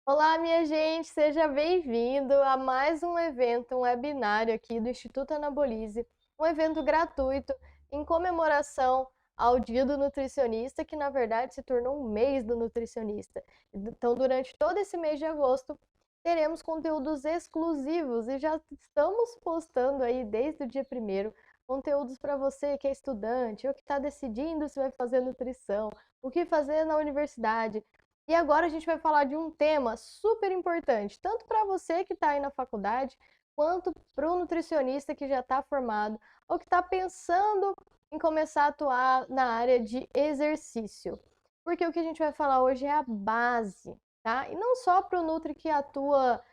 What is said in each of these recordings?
Olá, minha gente, seja bem-vindo a mais um evento, um webinário aqui do Instituto Anabolize, um evento gratuito em comemoração ao Dia do Nutricionista, que na verdade se tornou um mês do nutricionista. Então, durante todo esse mês de agosto, teremos conteúdos exclusivos e já estamos postando aí desde o dia 1º conteúdos para você que é estudante ou que está decidindo se vai fazer nutrição, o que fazer na universidade. E agora a gente vai falar de um tema super importante, tanto para você que está aí na faculdade, quanto para o nutricionista que já está formado ou que está pensando em começar a atuar na área de exercício. Porque o que a gente vai falar hoje é a base, tá? E não só para o nutri que atua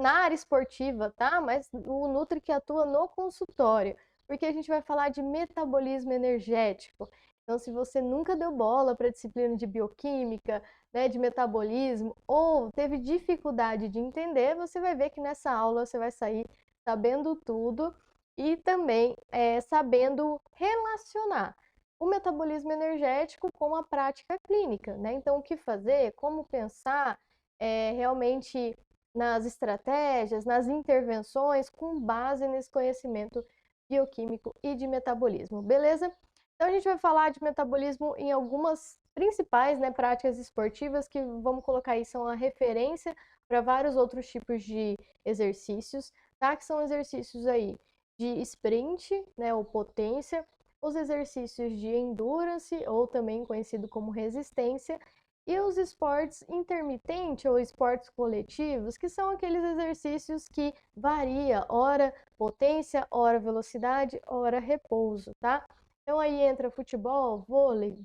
na área esportiva, tá? Mas o nutri que atua no consultório, porque a gente vai falar de metabolismo energético. Então, se você nunca deu bola para a disciplina de bioquímica, né, de metabolismo, ou teve dificuldade de entender, você vai ver que nessa aula você vai sair sabendo tudo e também sabendo relacionar o metabolismo energético com a prática clínica, né? Então, o que fazer, como pensar realmente nas estratégias, nas intervenções, com base nesse conhecimento bioquímico e de metabolismo, beleza? Então, a gente vai falar de metabolismo em algumas principais, né, práticas esportivas que, vamos colocar aí, são a referência para vários outros tipos de exercícios, tá? Que são exercícios aí de sprint, né, ou potência, os exercícios de endurance, ou também conhecido como resistência, e os esportes intermitentes ou esportes coletivos, que são aqueles exercícios que varia, hora potência, hora velocidade, hora repouso, tá? Então aí entra futebol, vôlei,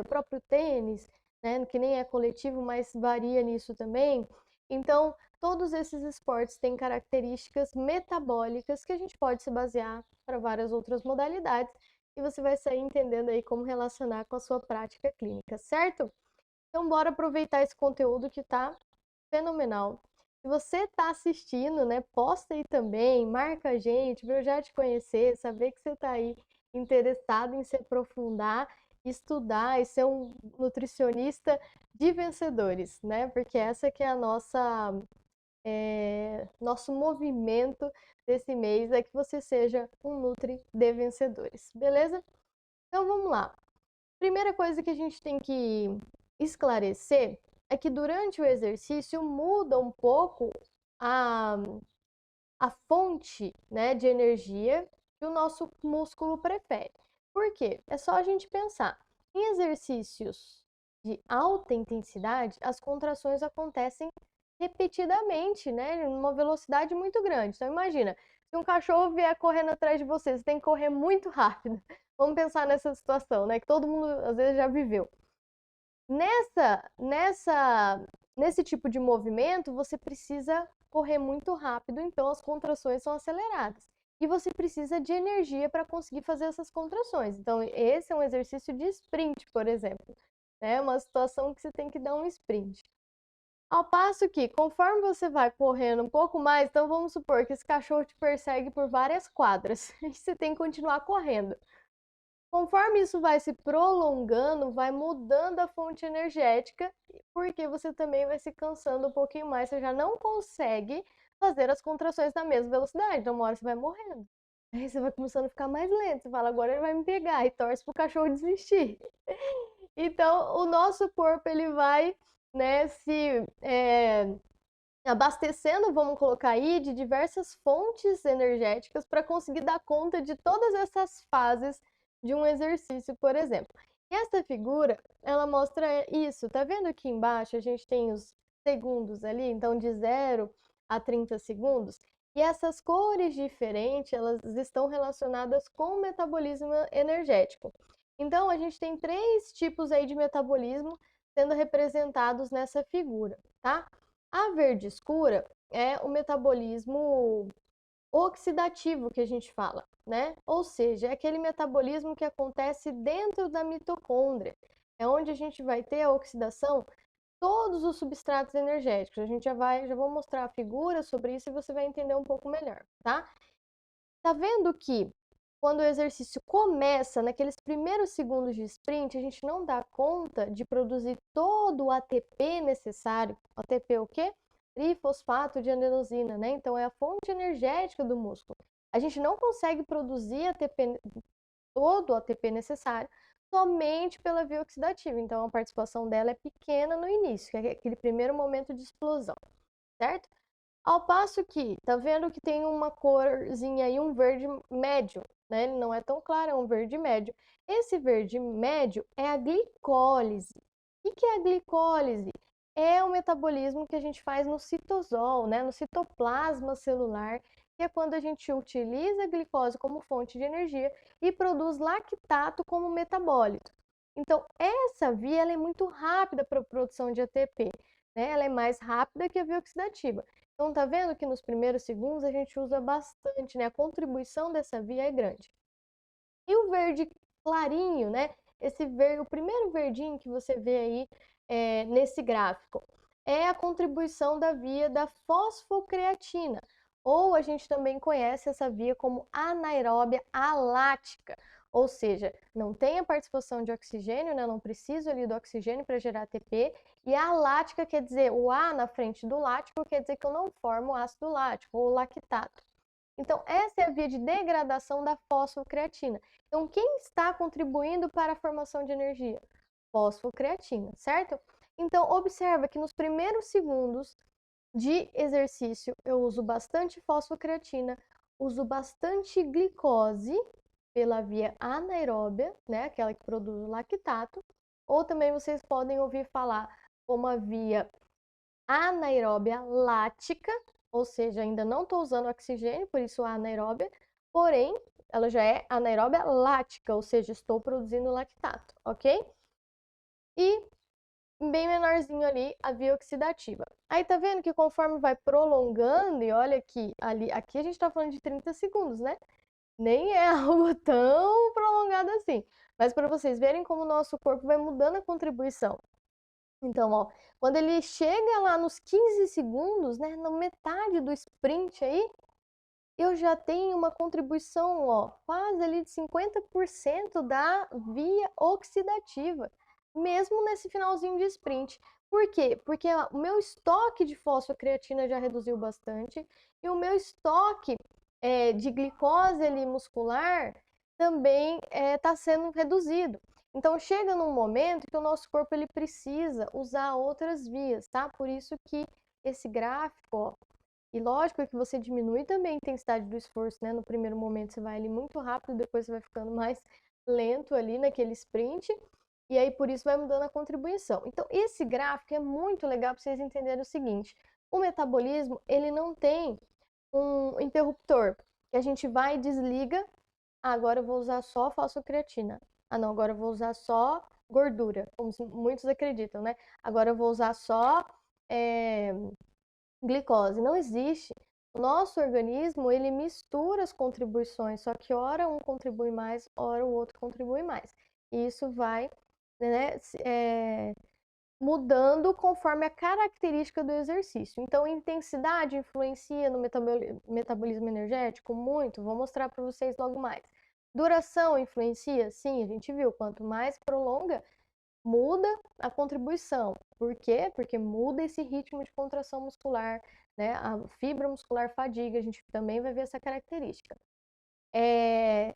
o próprio tênis, né, que nem é coletivo, mas varia nisso também. Então, todos esses esportes têm características metabólicas que a gente pode se basear para várias outras modalidades e você vai sair entendendo aí como relacionar com a sua prática clínica, certo? Então, bora aproveitar esse conteúdo que está fenomenal. Se você está assistindo, né, posta aí também, marca a gente, para eu já te conhecer, saber que você está aí interessado em se aprofundar, estudar e ser um nutricionista de vencedores, né? Porque essa que é a nosso movimento desse mês, é que você seja um nutri de vencedores, beleza? Então vamos lá. Primeira coisa que a gente tem que esclarecer é que durante o exercício muda um pouco a, a fonte, né, de energia que o nosso músculo prefere. Por quê? É só a gente pensar. Em exercícios de alta intensidade, as contrações acontecem repetidamente, né, numa velocidade muito grande. Então imagina, se um cachorro vier correndo atrás de você, você tem que correr muito rápido. Vamos pensar nessa situação, né, que todo mundo às vezes já viveu. Nesse tipo de movimento, você precisa correr muito rápido, então as contrações são aceleradas. E você precisa de energia para conseguir fazer essas contrações. Então, esse é um exercício de sprint, por exemplo. É uma situação que você tem que dar um sprint. Ao passo que, conforme você vai correndo um pouco mais, então vamos supor que esse cachorro te persegue por várias quadras e você tem que continuar correndo. Conforme isso vai se prolongando, vai mudando a fonte energética, porque você também vai se cansando um pouquinho mais, você já não consegue fazer as contrações na mesma velocidade, então uma hora você vai morrendo. Aí você vai começando a ficar mais lento, você fala, agora ele vai me pegar, e torce pro cachorro desistir. Então, o nosso corpo, ele vai, né, abastecendo, vamos colocar aí, de diversas fontes energéticas para conseguir dar conta de todas essas fases de um exercício, por exemplo. E essa figura, ela mostra isso. Tá vendo aqui embaixo? A gente tem os segundos ali, então de 0 a 30 segundos. E essas cores diferentes, elas estão relacionadas com o metabolismo energético. Então, a gente tem 3 tipos aí de metabolismo sendo representados nessa figura, tá? A verde escura é o metabolismo oxidativo que a gente fala, né? Ou seja, é aquele metabolismo que acontece dentro da mitocôndria. É onde a gente vai ter a oxidação todos os substratos energéticos. A gente já vou mostrar a figura sobre isso e você vai entender um pouco melhor, tá? Tá vendo que quando o exercício começa, naqueles primeiros segundos de sprint, a gente não dá conta de produzir todo o ATP necessário. ATP o quê? Trifosfato de adenosina, né? Então é a fonte energética do músculo. A gente não consegue produzir ATP, todo o ATP necessário somente pela via oxidativa. Então a participação dela é pequena no início, que é aquele primeiro momento de explosão, certo? Ao passo que, tá vendo que tem uma corzinha aí, um verde médio, né? Ele não é tão claro, é um verde médio. Esse verde médio é a glicólise. O que é a glicólise? É o metabolismo que a gente faz no citosol, né? No citoplasma celular, que é quando a gente utiliza a glicose como fonte de energia e produz lactato como metabólito. Então, essa via ela é muito rápida para a produção de ATP, né? Ela é mais rápida que a via oxidativa. Então, tá vendo que nos primeiros segundos a gente usa bastante, né? A contribuição dessa via é grande. E o verde clarinho, né? Esse verde, o primeiro verdinho que você vê aí nesse gráfico, é a contribuição da via da fosfocreatina, ou a gente também conhece essa via como anaeróbia alática, ou seja, não tem a participação de oxigênio, né? Não preciso ali do oxigênio para gerar ATP, e a lática quer dizer, o A na frente do lático quer dizer que eu não formo ácido lático ou lactato. Então, essa é a via de degradação da fosfocreatina. Então, quem está contribuindo para a formação de energia? Fosfocreatina, certo? Então, observa que nos primeiros segundos de exercício eu uso bastante fosfocreatina, uso bastante glicose pela via anaeróbia, né, aquela que produz o lactato, ou também vocês podem ouvir falar como a via anaeróbia lática, ou seja, ainda não estou usando oxigênio, por isso anaeróbia, porém, ela já é anaeróbia lática, ou seja, estou produzindo lactato, ok? E bem menorzinho ali a via oxidativa. Aí tá vendo que conforme vai prolongando, e olha aqui, aqui a gente tá falando de 30 segundos, né? Nem é algo tão prolongado assim. Mas para vocês verem como o nosso corpo vai mudando a contribuição. Então, ó, quando ele chega lá nos 15 segundos, né, na metade do sprint aí, eu já tenho uma contribuição, ó, quase ali de 50% da via oxidativa, mesmo nesse finalzinho de sprint. Por quê? Porque o meu estoque de fosfocreatina já reduziu bastante e o meu estoque de glicose ali muscular também está sendo reduzido. Então chega num momento que o nosso corpo ele precisa usar outras vias, tá? Por isso que esse gráfico, ó, e lógico que você diminui também a intensidade do esforço, né? No primeiro momento você vai ali muito rápido, depois você vai ficando mais lento ali naquele sprint, e aí por isso vai mudando a contribuição. Então, esse gráfico é muito legal para vocês entenderem o seguinte: o metabolismo, ele não tem um interruptor que a gente vai e desliga. Ah, agora eu vou usar só fosfocreatina. Ah, não, agora eu vou usar só gordura, como muitos acreditam, né? Agora eu vou usar só glicose. Não existe. O nosso organismo, ele mistura as contribuições, só que ora um contribui mais, ora o outro contribui mais. E isso vai, né, mudando conforme a característica do exercício. Então, intensidade influencia no metabolismo energético? Muito. Vou mostrar para vocês logo mais. Duração influencia? Sim, a gente viu. Quanto mais prolonga, muda a contribuição. Por quê? Porque muda esse ritmo de contração muscular, né? A fibra muscular fadiga, a gente também vai ver essa característica.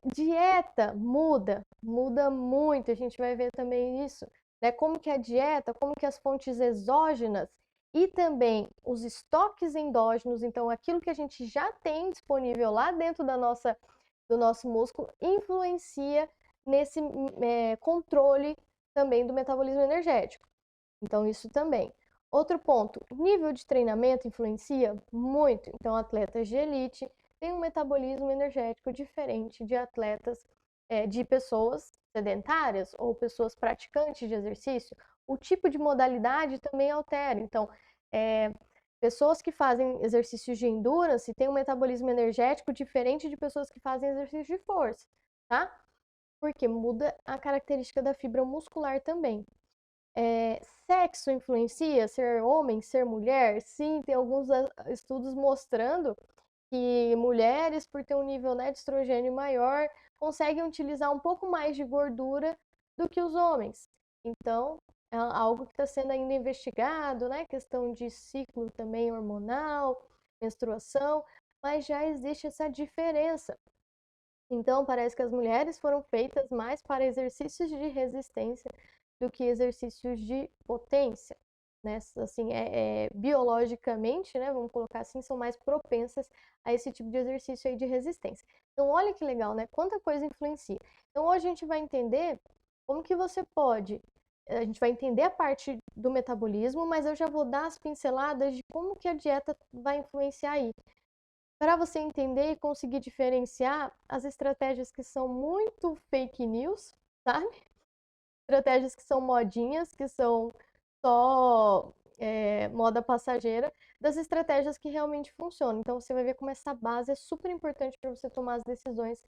Dieta muda muito, a gente vai ver também isso, né? Como que a dieta, como que as fontes exógenas e também os estoques endógenos, então aquilo que a gente já tem disponível lá dentro do nosso músculo, influencia nesse controle também do metabolismo energético. Então, isso também. Outro ponto, nível de treinamento influencia muito. Então, atletas de elite têm um metabolismo energético diferente de atletas, de pessoas sedentárias ou pessoas praticantes de exercício. O tipo de modalidade também altera. Então, pessoas que fazem exercícios de endurance têm um metabolismo energético diferente de pessoas que fazem exercício de força, tá? Porque muda a característica da fibra muscular também. Sexo influencia? Ser homem, ser mulher? Sim, tem alguns estudos mostrando que mulheres, por ter um nível, né, de estrogênio maior, conseguem utilizar um pouco mais de gordura do que os homens. Então, é algo que está sendo ainda investigado, né? Questão de ciclo também hormonal, menstruação, mas já existe essa diferença. Então, parece que as mulheres foram feitas mais para exercícios de resistência do que exercícios de potência, né? Assim, biologicamente, né? Vamos colocar assim, são mais propensas a esse tipo de exercício aí de resistência. Então, olha que legal, né? Quanta coisa influencia. Então, hoje a gente vai entender como que você pode. A gente vai entender a parte do metabolismo, mas eu já vou dar as pinceladas de como que a dieta vai influenciar aí para você entender e conseguir diferenciar as estratégias que são muito fake news, sabe? Estratégias que são modinhas, que são só moda passageira, das estratégias que realmente funcionam. Então você vai ver como essa base é super importante para você tomar as decisões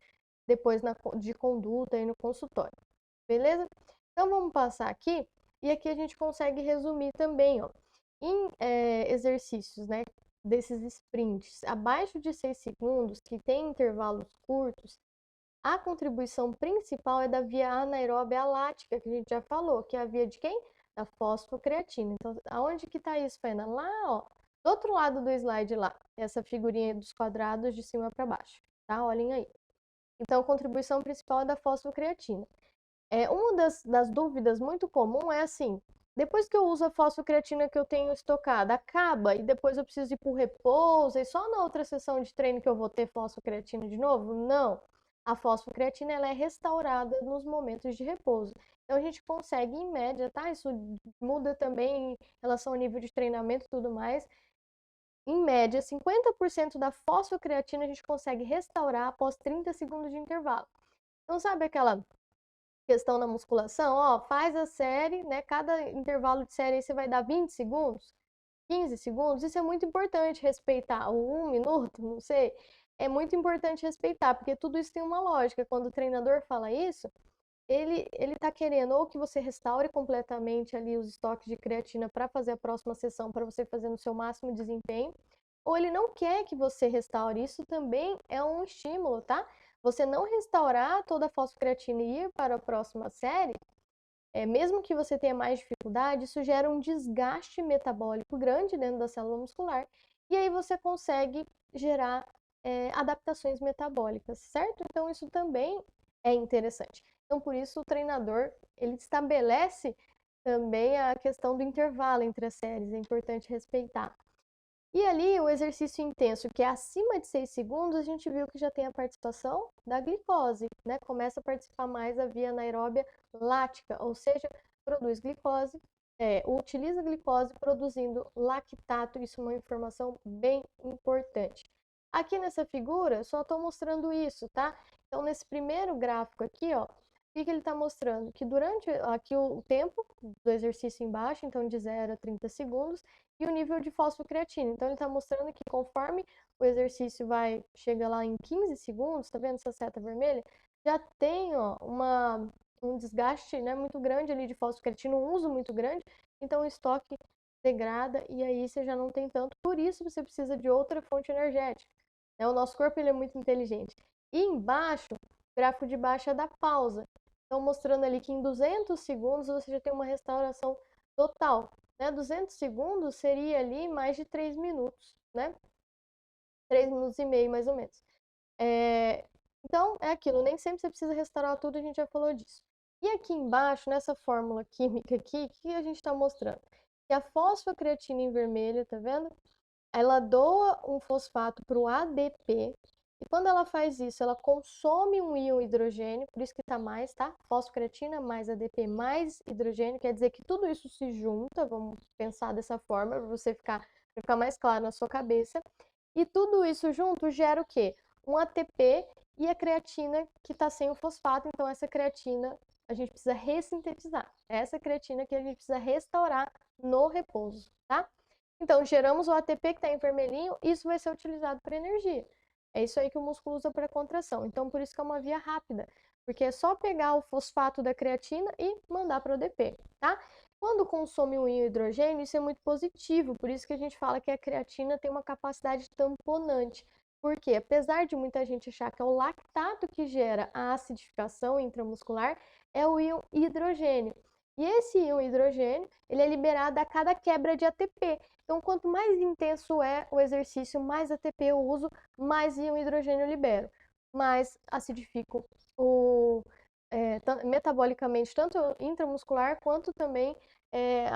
depois de conduta e no consultório. Beleza? Então vamos passar aqui e aqui a gente consegue resumir também, ó, em exercícios, né, desses sprints abaixo de 6 segundos, que tem intervalos curtos, a contribuição principal é da via anaeróbia lática, que a gente já falou, que é a via de quem? Da fosfocreatina. Então, aonde que tá isso, Fena? Lá, ó, do outro lado do slide lá, essa figurinha dos quadrados de cima para baixo, tá? Olhem aí. Então, a contribuição principal é da fosfocreatina. Uma das dúvidas muito comum é assim, depois que eu uso a fosfocreatina que eu tenho estocada, acaba e depois eu preciso ir para o repouso e só na outra sessão de treino que eu vou ter fosfocreatina de novo? Não. A fosfocreatina ela é restaurada nos momentos de repouso. Então a gente consegue, em média, tá? Isso muda também em relação ao nível de treinamento e tudo mais. Em média, 50% da fosfocreatina a gente consegue restaurar após 30 segundos de intervalo. Então, sabe aquela questão na musculação, ó, faz a série, né? Cada intervalo de série aí você vai dar 20 segundos, 15 segundos. Isso é muito importante respeitar, ou 1 minuto, não sei. É muito importante respeitar, porque tudo isso tem uma lógica. Quando o treinador fala isso, ele tá querendo ou que você restaure completamente ali os estoques de creatina para fazer a próxima sessão, para você fazer no seu máximo desempenho, ou ele não quer que você restaure. Isso também é um estímulo, tá? Você não restaurar toda a fosfocreatina e ir para a próxima série, mesmo que você tenha mais dificuldade, isso gera um desgaste metabólico grande dentro da célula muscular, e aí você consegue gerar adaptações metabólicas, certo? Então isso também é interessante. Então por isso o treinador ele estabelece também a questão do intervalo entre as séries, é importante respeitar. E ali, o exercício intenso, que é acima de 6 segundos, a gente viu que já tem a participação da glicose, né? Começa a participar mais a via anaeróbia lática, ou seja, produz glicose, utiliza glicose produzindo lactato. Isso é uma informação bem importante. Aqui nessa figura, só estou mostrando isso, tá? Então, nesse primeiro gráfico aqui, ó, o que ele está mostrando? Que durante aqui o tempo do exercício embaixo, então de 0 a 30 segundos, e o nível de fosfocreatina. Então, ele está mostrando que conforme o exercício chega lá em 15 segundos, tá vendo essa seta vermelha? Já tem ó, um desgaste, né, muito grande ali de fosfocreatina, um uso muito grande, então o estoque degrada e aí você já não tem tanto. Por isso você precisa de outra fonte energética. Né? O nosso corpo ele é muito inteligente. E embaixo, o gráfico de baixo é da pausa. Então, mostrando ali que em 200 segundos você já tem uma restauração total. Né? 200 segundos seria ali mais de 3 minutos, né? 3 minutos e meio, mais ou menos. Então, é aquilo, nem sempre você precisa restaurar tudo, a gente já falou disso. E aqui embaixo, nessa fórmula química aqui, o que a gente está mostrando? Que a fosfocreatina em vermelho, tá vendo? Ela doa um fosfato para o ADP, e quando ela faz isso, ela consome um íon hidrogênio, por isso que está mais, tá? Fosfocreatina mais ADP mais hidrogênio, quer dizer que tudo isso se junta, vamos pensar dessa forma, para você ficar mais claro na sua cabeça. E tudo isso junto gera o quê? Um ATP e a creatina que está sem o fosfato, então essa creatina a gente precisa ressintetizar. É essa creatina que a gente precisa restaurar no repouso, tá? Então, geramos o ATP que está em vermelhinho, isso vai ser utilizado para energia. É isso aí que o músculo usa para contração. Então, por isso que é uma via rápida, porque é só pegar o fosfato da creatina e mandar para o ADP, tá? Quando consome um íon hidrogênio, isso é muito positivo, por isso que a gente fala que a creatina tem uma capacidade tamponante. Porque, apesar de muita gente achar que é o lactato que gera a acidificação intramuscular, é o íon hidrogênio. E esse íon hidrogênio, ele é liberado a cada quebra de ATP. Então, quanto mais intenso é o exercício, mais ATP eu uso, mais íon hidrogênio eu libero. Mais acidifico metabolicamente, tanto intramuscular quanto também é,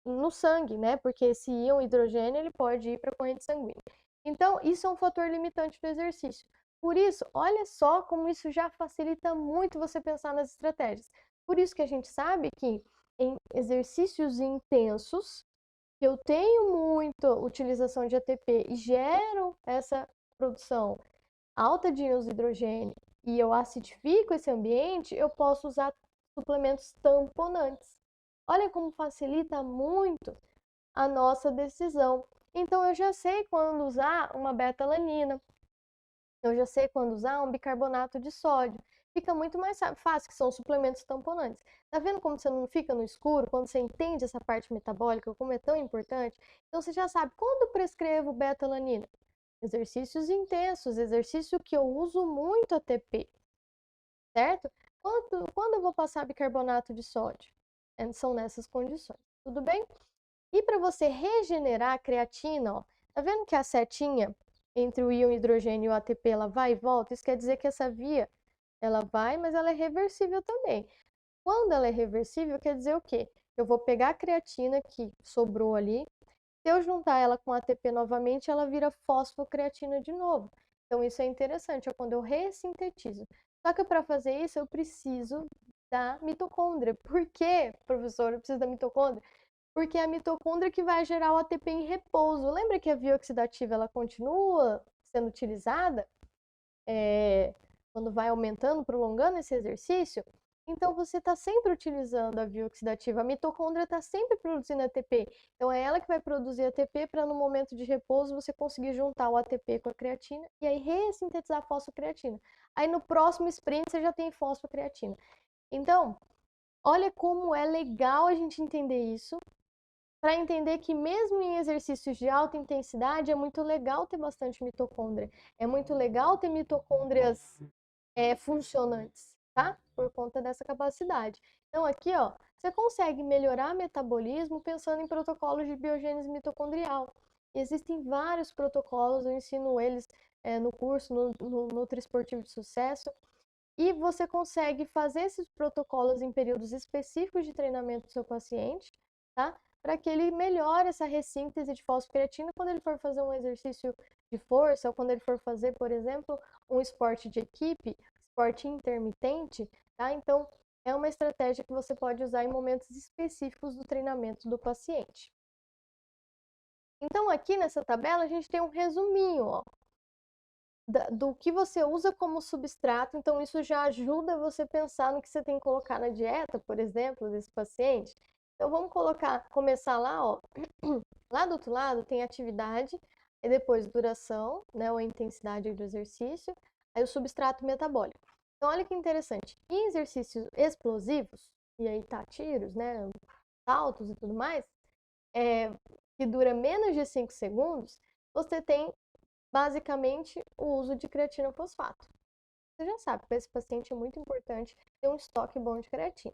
no sangue, né? Porque esse íon hidrogênio ele pode ir para a corrente sanguínea. Então, isso é um fator limitante do exercício. Por isso, olha só como isso já facilita muito você pensar nas estratégias. Por isso que a gente sabe que em exercícios intensos, que eu tenho muita utilização de ATP e gero essa produção alta de íons de hidrogênio e eu acidifico esse ambiente, eu posso usar suplementos tamponantes. Olha como facilita muito a nossa decisão. Então, eu já sei quando usar uma beta-alanina, eu já sei quando usar um bicarbonato de sódio. Fica muito mais fácil, que são suplementos tamponantes. Tá vendo como você não fica no escuro quando você entende essa parte metabólica, como é tão importante? Então, você já sabe quando prescrevo beta-alanina. Exercícios intensos, exercício que eu uso muito ATP, certo? Quando eu vou passar bicarbonato de sódio? São nessas condições, tudo bem? E para você regenerar a creatina, ó, tá vendo que a setinha entre o íon hidrogênio e o ATP ela vai e volta? Isso quer dizer que essa via ela vai, mas ela é reversível também. Quando ela é reversível, quer dizer o quê? Eu vou pegar a creatina que sobrou ali, se eu juntar ela com ATP novamente, ela vira fosfocreatina de novo. Então, isso é interessante, é quando eu ressintetizo. Só que para fazer isso, eu preciso da mitocôndria. Por quê, professor? Eu preciso da mitocôndria? Porque é a mitocôndria que vai gerar o ATP em repouso. Lembra que a via oxidativa ela continua sendo utilizada quando vai aumentando, prolongando esse exercício? Então você está sempre utilizando a via oxidativa. A mitocôndria está sempre produzindo ATP. Então é ela que vai produzir ATP para no momento de repouso você conseguir juntar o ATP com a creatina e aí ressintetizar a fosfocreatina. Aí no próximo sprint você já tem fosfocreatina. Então, olha como é legal a gente entender isso para entender que mesmo em exercícios de alta intensidade é muito legal ter bastante mitocôndria. É muito legal ter mitocôndrias funcionantes, tá? Por conta dessa capacidade. Então aqui, ó, você consegue melhorar metabolismo pensando em protocolos de biogênese mitocondrial. Existem vários protocolos, eu ensino eles no curso, no Nutri Esportivo de Sucesso, e você consegue fazer esses protocolos em períodos específicos de treinamento do seu paciente, tá? Para que ele melhore essa ressíntese de fosfocreatina quando ele for fazer um exercício de força ou quando ele for fazer, por exemplo, um esporte de equipe, esporte intermitente, tá? Então, é uma estratégia que você pode usar em momentos específicos do treinamento do paciente. Então, aqui nessa tabela, a gente tem um resuminho, ó, do que você usa como substrato, então isso já ajuda você a pensar no que você tem que colocar na dieta, por exemplo, desse paciente. Então vamos começar lá, ó. Lá do outro lado tem atividade, e depois duração, né, ou intensidade do exercício, aí o substrato metabólico. Então olha que interessante, em exercícios explosivos, e aí tá tiros, né, saltos e tudo mais, que dura menos de 5 segundos, você tem basicamente o uso de creatina fosfato. Você já sabe, para esse paciente é muito importante ter um estoque bom de creatina.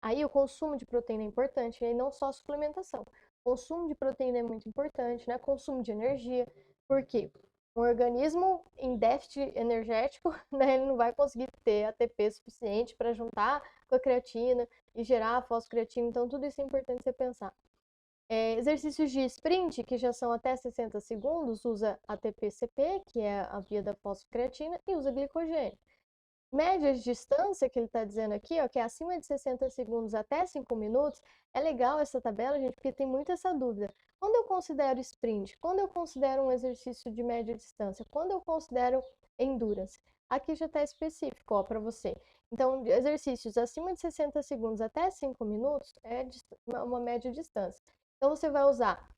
Aí o consumo de proteína é importante, e aí não só a suplementação. O consumo de proteína é muito importante, né? Consumo de energia, porque um organismo em déficit energético, né, ele não vai conseguir ter ATP suficiente para juntar com a creatina e gerar a fosfocreatina, então tudo isso é importante você pensar. Exercícios de sprint, que já são até 60 segundos, usa ATP-CP, que é a via da fosfocreatina, e usa glicogênio. Média de distância, que ele está dizendo aqui, ó, que é acima de 60 segundos até 5 minutos, é legal essa tabela, gente, porque tem muito essa dúvida. Quando eu considero sprint? Quando eu considero um exercício de média distância? Quando eu considero endurance? Aqui já está específico, ó, para você. Então, exercícios acima de 60 segundos até 5 minutos é uma média distância. Então, você vai usar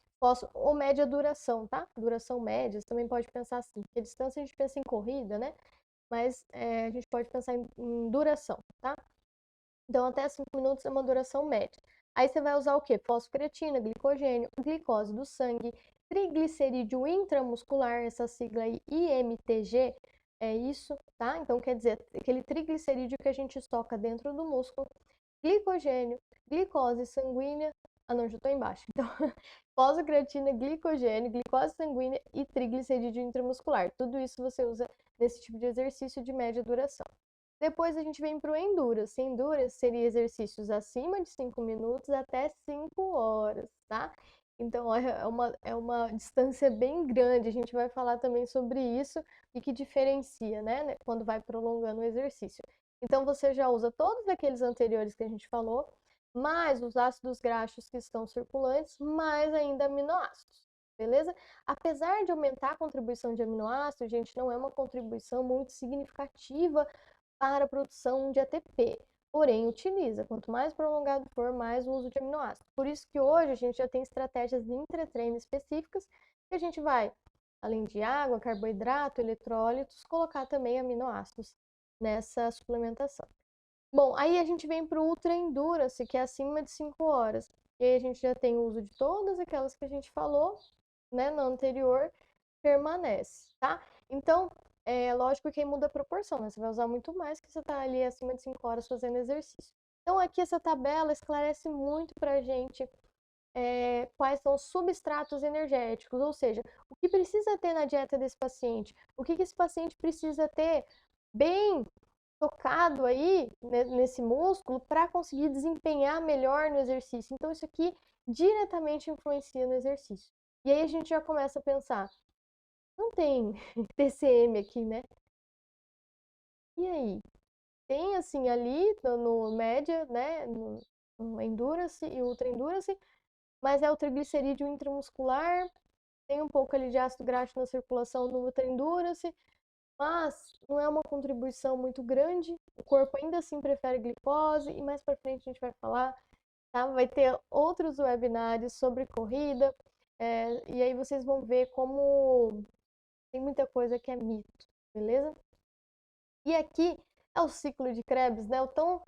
ou média duração, tá? Duração média, você também pode pensar assim, porque distância a gente pensa em corrida, né? Mas a gente pode pensar em duração, tá? Então, até 5 minutos é uma duração média. Aí você vai usar o quê? Fosfocreatina, glicogênio, glicose do sangue, triglicerídeo intramuscular, essa sigla aí, IMTG, é isso, tá? Então, quer dizer, aquele triglicerídeo que a gente estoca dentro do músculo, glicogênio, glicose sanguínea, ah não, já estou embaixo, então, fosfocreatina, glicogênio, glicose sanguínea e triglicerídeo intramuscular. Tudo isso você usa nesse tipo de exercício de média duração. Depois a gente vem para o Endurance. Endurance seria exercícios acima de 5 minutos até 5 horas, tá? Então, é uma distância bem grande. A gente vai falar também sobre isso e que diferencia, né, quando vai prolongando o exercício. Então, você já usa todos aqueles anteriores que a gente falou, mais os ácidos graxos que estão circulantes, mais ainda aminoácidos, beleza? Apesar de aumentar a contribuição de aminoácidos, gente, não é uma contribuição muito significativa para a produção de ATP. Porém, utiliza. Quanto mais prolongado for, mais o uso de aminoácidos. Por isso que hoje a gente já tem estratégias de intratreino específicas que a gente vai, além de água, carboidrato, eletrólitos, colocar também aminoácidos nessa suplementação. Bom, aí a gente vem para o Ultra Endurance, que é acima de 5 horas. E aí a gente já tem o uso de todas aquelas que a gente falou, né, no anterior, permanece, tá? Então, é lógico que aí muda a proporção, né? Você vai usar muito mais que você tá ali acima de 5 horas fazendo exercício. Então, aqui essa tabela esclarece muito pra gente quais são os substratos energéticos, ou seja, o que precisa ter na dieta desse paciente, o que esse paciente precisa ter bem tocado aí nesse músculo para conseguir desempenhar melhor no exercício. Então, isso aqui diretamente influencia no exercício. E aí a gente já começa a pensar, não tem TCM aqui, né? E aí? Tem assim ali no média, né? No Endurance e Ultra Endurance, mas é o triglicerídeo intramuscular, tem um pouco ali de ácido graxo na circulação no Ultra Endurance, mas não é uma contribuição muito grande. O corpo ainda assim prefere glicose, e mais para frente a gente vai falar, tá? Vai ter outros webinários sobre corrida, e aí vocês vão ver como tem muita coisa que é mito, beleza? E aqui é o ciclo de Krebs, né? O tão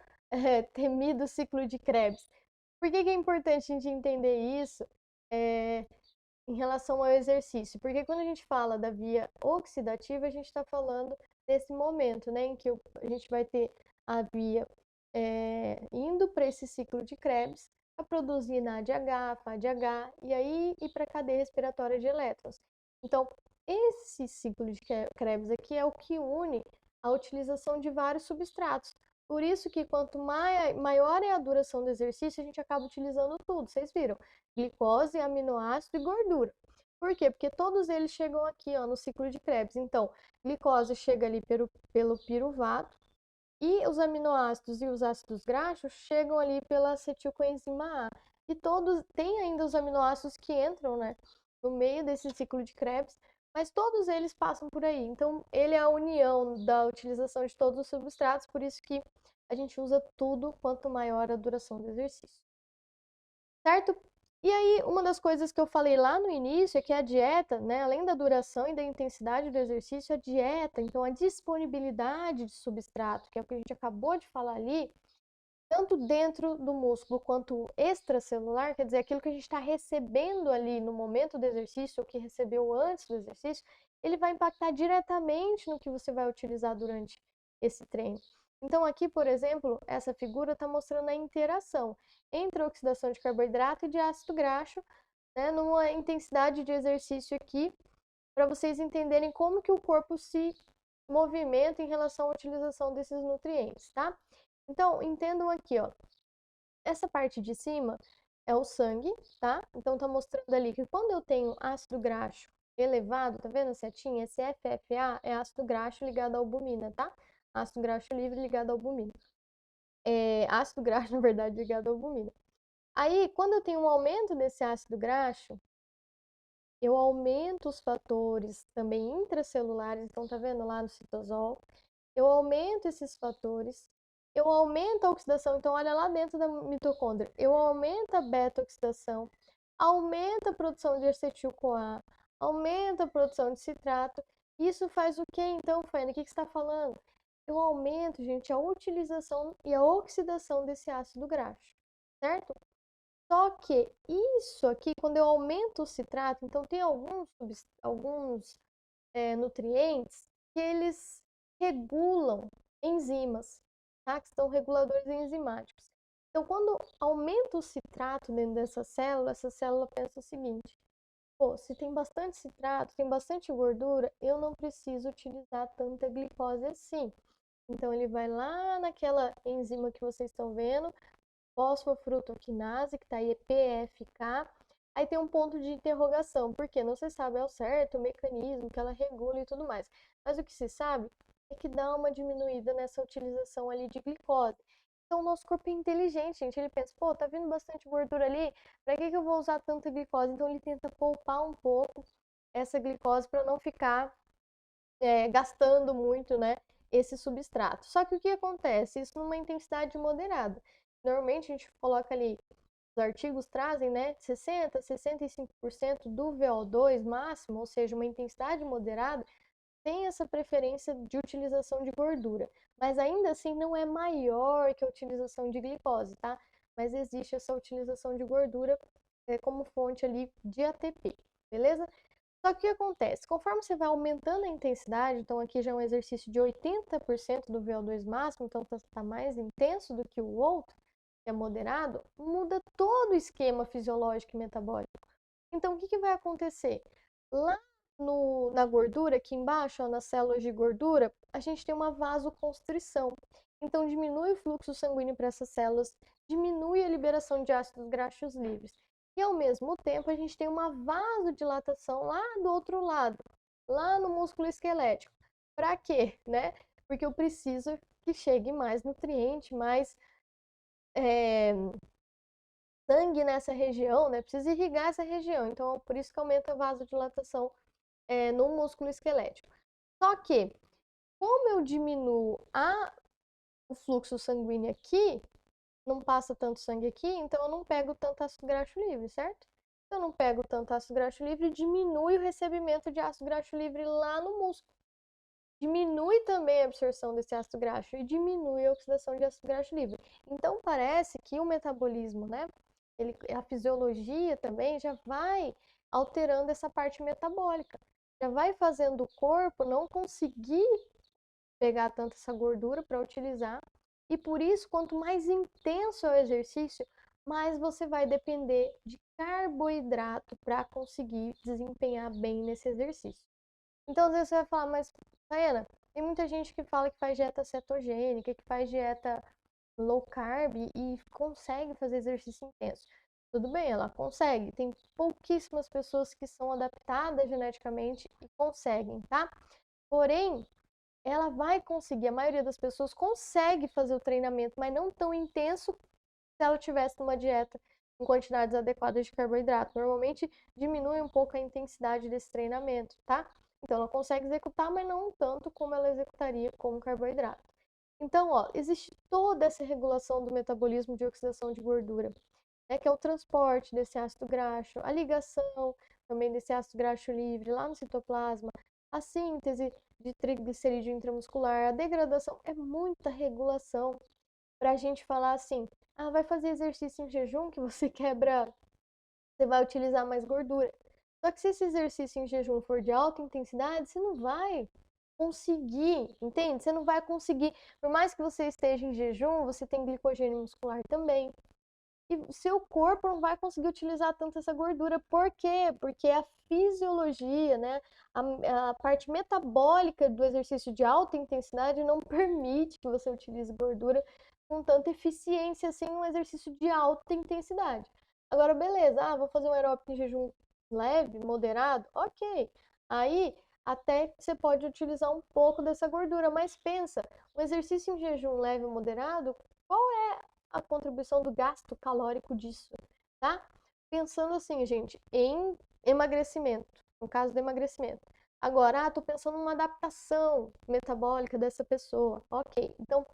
temido ciclo de Krebs. Por que é importante a gente entender isso em relação ao exercício? Porque quando a gente fala da via oxidativa, a gente está falando desse momento, né? Em que a gente vai ter a via indo para esse ciclo de Krebs, a produzir NADH, FADH, e aí ir para a cadeia respiratória de elétrons. Então, esse ciclo de Krebs aqui é o que une a utilização de vários substratos. Por isso que quanto maior é a duração do exercício, a gente acaba utilizando tudo. Vocês viram? Glicose, aminoácido e gordura. Por quê? Porque todos eles chegam aqui, ó, no ciclo de Krebs. Então, glicose chega ali pelo piruvato e os aminoácidos e os ácidos graxos chegam ali pela acetilcoenzima A. E todos têm ainda os aminoácidos que entram, né, no meio desse ciclo de Krebs, mas todos eles passam por aí. Então, ele é a união da utilização de todos os substratos, por isso que a gente usa tudo quanto maior a duração do exercício. Certo? E aí, uma das coisas que eu falei lá no início é que a dieta, né, além da duração e da intensidade do exercício, a dieta, então a disponibilidade de substrato, que é o que a gente acabou de falar ali, tanto dentro do músculo quanto extracelular, quer dizer, aquilo que a gente está recebendo ali no momento do exercício, ou que recebeu antes do exercício, ele vai impactar diretamente no que você vai utilizar durante esse treino. Então, aqui, por exemplo, essa figura está mostrando a interação entre a oxidação de carboidrato e de ácido graxo, né, numa intensidade de exercício aqui, para vocês entenderem como que o corpo se movimenta em relação à utilização desses nutrientes, tá? Então, entendam aqui, ó. Essa parte de cima é o sangue, tá? Então, tá mostrando ali que quando eu tenho ácido graxo elevado, tá vendo a setinha? Esse FFA é ácido graxo ligado à albumina, tá? Ácido graxo livre ligado à albumina. Ácido graxo, na verdade, ligado à albumina. Aí, quando eu tenho um aumento desse ácido graxo, eu aumento os fatores também intracelulares, então tá vendo lá no citosol? Eu aumento esses fatores, eu aumento a oxidação, então olha lá dentro da mitocôndria, eu aumento a beta-oxidação, aumenta a produção de acetil-CoA, aumenta a produção de citrato. Isso faz o que então, Fanny? O que você está falando? Eu aumento, gente, a utilização e a oxidação desse ácido graxo, certo? Só que isso aqui, quando eu aumento o citrato, então tem alguns nutrientes que eles regulam enzimas, tá? Que são reguladores enzimáticos. Então, quando aumenta o citrato dentro dessa célula, essa célula pensa o seguinte: pô, se tem bastante citrato, tem bastante gordura, eu não preciso utilizar tanta glicose assim. Então, ele vai lá naquela enzima que vocês estão vendo, fosfofrutoquinase, que está aí, PFK. Aí tem um ponto de interrogação, porque não se sabe ao certo o mecanismo que ela regula e tudo mais. Mas o que se sabe é que dá uma diminuída nessa utilização ali de glicose. Então, o nosso corpo é inteligente, gente. Ele pensa, pô, tá vindo bastante gordura ali, pra que eu vou usar tanta glicose? Então, ele tenta poupar um pouco essa glicose para não ficar gastando muito, né, esse substrato. Só que o que acontece? Isso numa intensidade moderada. Normalmente a gente coloca ali, os artigos trazem, né, 60, 65% do VO2 máximo, ou seja, uma intensidade moderada, tem essa preferência de utilização de gordura. Mas ainda assim não é maior que a utilização de glicose, tá? Mas existe essa utilização de gordura como fonte ali de ATP, beleza? Só que o que acontece? Conforme você vai aumentando a intensidade, então aqui já é um exercício de 80% do VO2 máximo, então está mais intenso do que o outro, que é moderado, muda todo o esquema fisiológico e metabólico. Então, o que vai acontecer? Lá na gordura, aqui embaixo, ó, nas células de gordura, a gente tem uma vasoconstrição. Então, diminui o fluxo sanguíneo para essas células, diminui a liberação de ácidos graxos livres. E, ao mesmo tempo, a gente tem uma vasodilatação lá do outro lado, lá no músculo esquelético. Para quê? Né? Porque eu preciso que chegue mais nutriente, mais é, sangue nessa região, né? Precisa irrigar essa região. Então, é por isso que aumenta a vasodilatação no músculo esquelético. Só que, como eu diminuo o fluxo sanguíneo aqui, não passa tanto sangue aqui, então eu não pego tanto ácido graxo livre, certo? Se eu não pego tanto ácido graxo livre, diminui o recebimento de ácido graxo livre lá no músculo. Diminui também a absorção desse ácido graxo e diminui a oxidação de ácido graxo livre. Então parece que o metabolismo, né? A fisiologia também já vai alterando essa parte metabólica. Já vai fazendo o corpo não conseguir pegar tanta essa gordura para utilizar. E por isso, quanto mais intenso é o exercício, mais você vai depender de carboidrato para conseguir desempenhar bem nesse exercício. Então, às vezes você vai falar, mas, Diana, tem muita gente que fala que faz dieta cetogênica, que faz dieta low carb e consegue fazer exercício intenso. Tudo bem, ela consegue. Tem pouquíssimas pessoas que são adaptadas geneticamente e conseguem, tá? Porém, ela vai conseguir, a maioria das pessoas consegue fazer o treinamento, mas não tão intenso se ela tivesse numa dieta com quantidades adequadas de carboidrato. Normalmente diminui um pouco a intensidade desse treinamento, tá? Então ela consegue executar, mas não tanto como ela executaria com carboidrato. Então, ó, existe toda essa regulação do metabolismo de oxidação de gordura, né, que é o transporte desse ácido graxo, a ligação também desse ácido graxo livre lá no citoplasma, a síntese de triglicerídeo intramuscular, a degradação, é muita regulação para a gente falar assim, ah, vai fazer exercício em jejum que você quebra, você vai utilizar mais gordura. Só que se esse exercício em jejum for de alta intensidade, você não vai conseguir, entende? Você não vai conseguir, por mais que você esteja em jejum, você tem glicogênio muscular também. E seu corpo não vai conseguir utilizar tanto essa gordura. Por quê? Porque a fisiologia, né, a parte metabólica do exercício de alta intensidade não permite que você utilize gordura com tanta eficiência assim um exercício de alta intensidade. Agora, beleza, vou fazer um aeróbico em jejum leve, moderado, ok. Aí até você pode utilizar um pouco dessa gordura, mas pensa, um exercício em jejum leve ou moderado, qual é a contribuição do gasto calórico disso, tá? Pensando assim, gente, em emagrecimento, no caso do emagrecimento. Agora, tô pensando numa adaptação metabólica dessa pessoa. Ok, então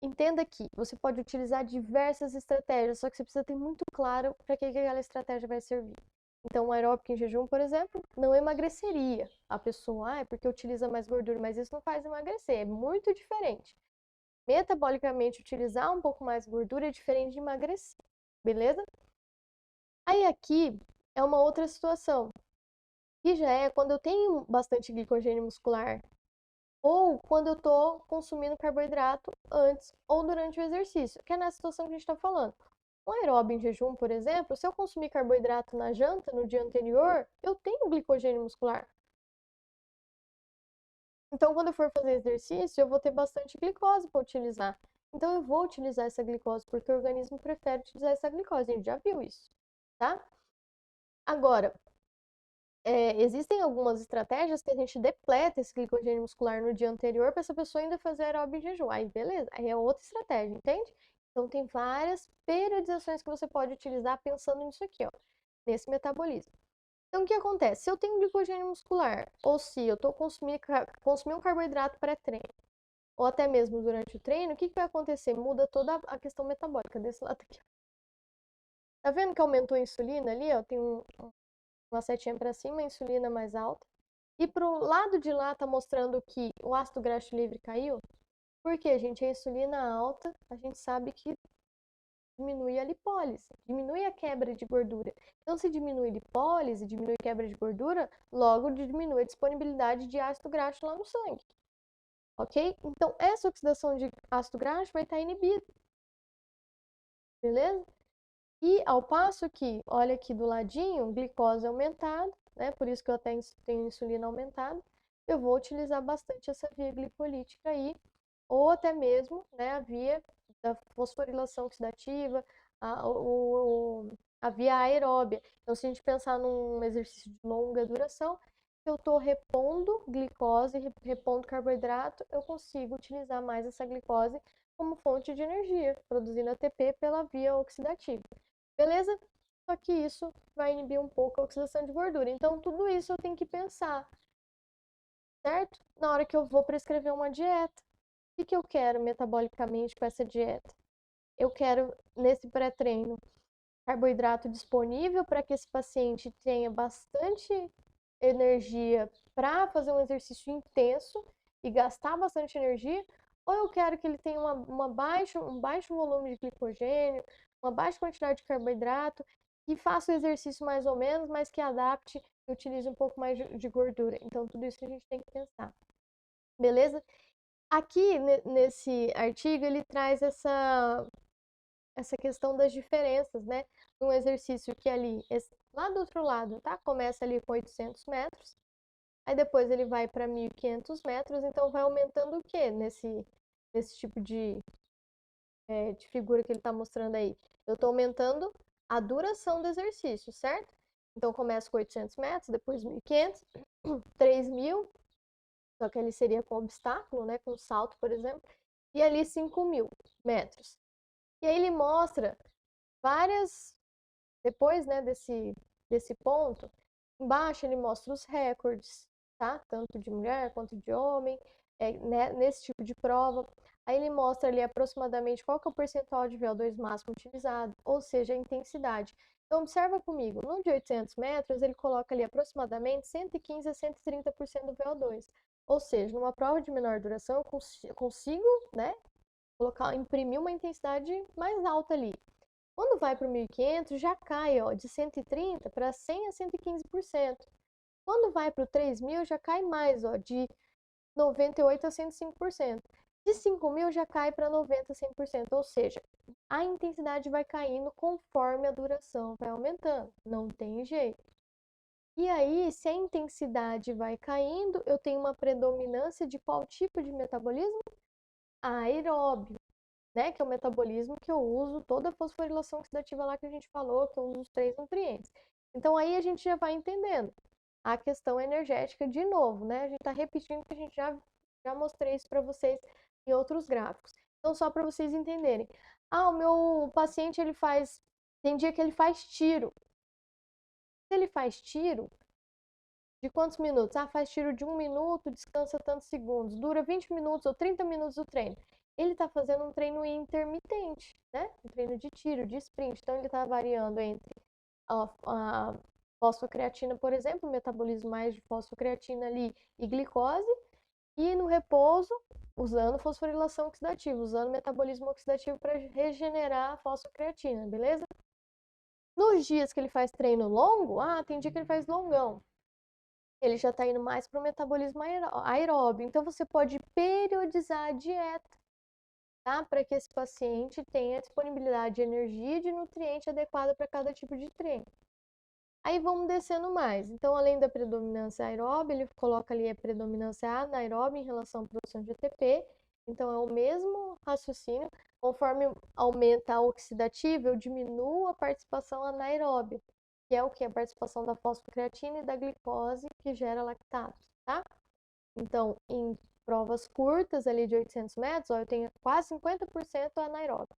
entenda que você pode utilizar diversas estratégias, só que você precisa ter muito claro para que aquela estratégia vai servir. Então, o aeróbico em jejum, por exemplo, não emagreceria a pessoa, é porque utiliza mais gordura, mas isso não faz emagrecer, é muito diferente. Metabolicamente, utilizar um pouco mais gordura é diferente de emagrecer, beleza? Aí aqui é uma outra situação, que já é quando eu tenho bastante glicogênio muscular ou quando eu estou consumindo carboidrato antes ou durante o exercício, que é nessa situação que a gente está falando. Um aeróbio em jejum, por exemplo, se eu consumir carboidrato na janta no dia anterior, eu tenho glicogênio muscular. Então, quando eu for fazer exercício, eu vou ter bastante glicose para utilizar. Então, eu vou utilizar essa glicose, porque o organismo prefere utilizar essa glicose. A gente já viu isso, tá? Agora, existem algumas estratégias que a gente depleta esse glicogênio muscular no dia anterior para essa pessoa ainda fazer aeróbio em jejum. Aí, beleza. Aí é outra estratégia, entende? Então, tem várias periodizações que você pode utilizar pensando nisso aqui, ó, nesse metabolismo. Então, o que acontece? Se eu tenho glicogênio muscular, ou se eu estou consumindo um carboidrato pré-treino, ou até mesmo durante o treino, o que vai acontecer? Muda toda a questão metabólica desse lado aqui. Tá vendo que aumentou a insulina ali? Ó, tem uma setinha para cima, a insulina mais alta. E pro lado de lá tá mostrando que o ácido graxo livre caiu. Por quê, gente? A insulina alta, a gente sabe que diminui a lipólise, diminui a quebra de gordura. Então, se diminui lipólise, diminui quebra de gordura, logo diminui a disponibilidade de ácido graxo lá no sangue. Ok? Então, essa oxidação de ácido graxo vai estar inibida. Beleza? E ao passo que, olha aqui do ladinho, glicose aumentada, né? Por isso que eu até tenho insulina aumentada. Eu vou utilizar bastante essa via glicolítica aí, ou até mesmo, né, a via da fosforilação oxidativa, a via aeróbia. Então, se a gente pensar num exercício de longa duração, se eu estou repondo glicose, repondo carboidrato, eu consigo utilizar mais essa glicose como fonte de energia, produzindo ATP pela via oxidativa. Beleza? Só que isso vai inibir um pouco a oxidação de gordura. Então, tudo isso eu tenho que pensar, certo? Na hora que eu vou prescrever uma dieta. O que eu quero metabolicamente com essa dieta? Eu quero, nesse pré-treino, carboidrato disponível para que esse paciente tenha bastante energia para fazer um exercício intenso e gastar bastante energia, ou eu quero que ele tenha um baixo volume de glicogênio, uma baixa quantidade de carboidrato, que faça o exercício mais ou menos, mas que adapte e utilize um pouco mais de gordura. Então, tudo isso a gente tem que pensar. Beleza? Aqui, nesse artigo, ele traz essa questão das diferenças, né? Um exercício que ali, lá do outro lado, tá? Começa ali com 800 metros, aí depois ele vai para 1.500 metros, então vai aumentando o quê nesse tipo de figura que ele está mostrando aí? Eu estou aumentando a duração do exercício, certo? Então começa com 800 metros, depois 1.500, 3.000, só que ele seria com obstáculo, né? Com salto, por exemplo, e ali 5.000 metros. E aí ele mostra várias, depois, né, desse ponto, embaixo ele mostra os recordes, tá? Tanto de mulher quanto de homem, né, nesse tipo de prova. Aí ele mostra ali aproximadamente qual que é o percentual de VO2 máximo utilizado, ou seja, a intensidade. Então, observa comigo, no de 800 metros, ele coloca ali aproximadamente 115 a 130% do VO2. Ou seja, numa prova de menor duração, eu consigo, né, imprimir uma intensidade mais alta ali. Quando vai para o 1.500, já cai, ó, de 130 para 100 a 115%. Quando vai para o 3.000, já cai mais, ó, de 98 a 105%. De 5.000 já cai para 90 a 100%, ou seja, a intensidade vai caindo conforme a duração vai aumentando, não tem jeito. E aí, se a intensidade vai caindo, eu tenho uma predominância de qual tipo de metabolismo? Aeróbio, né? Que é o metabolismo que eu uso, toda a fosforilação oxidativa lá que a gente falou, que eu uso os 3 nutrientes. Então aí a gente já vai entendendo a questão energética de novo, né? A gente está repetindo que a gente já mostrei isso para vocês em outros gráficos. Então, só para vocês entenderem. Ah, o meu paciente, tem dia que ele faz tiro. Se ele faz tiro, de quantos minutos? Ah, faz tiro de 1 minuto, descansa tantos segundos, dura 20 minutos ou 30 minutos o treino. Ele está fazendo um treino intermitente, né? Um treino de tiro, de sprint. Então, ele está variando entre a fosfocreatina, por exemplo, o metabolismo mais de fosfocreatina ali e glicose, e no repouso, usando fosforilação oxidativa, usando metabolismo oxidativo para regenerar a fosfocreatina, beleza? Nos dias que ele faz treino longo, tem dia que ele faz longão, ele já está indo mais para o metabolismo aeróbio. Então, você pode periodizar a dieta, tá? Para que esse paciente tenha disponibilidade de energia e de nutriente adequada para cada tipo de treino. Aí vamos descendo mais. Então, além da predominância aeróbica, ele coloca ali a predominância anaeróbica em relação à produção de ATP. Então, é o mesmo raciocínio. Conforme aumenta a oxidativa, eu diminuo a participação anaeróbica, que é o que? A participação da fosfocreatina e da glicose, que gera lactato, tá? Então, em provas curtas, ali de 800 metros, eu tenho quase 50% anaeróbico.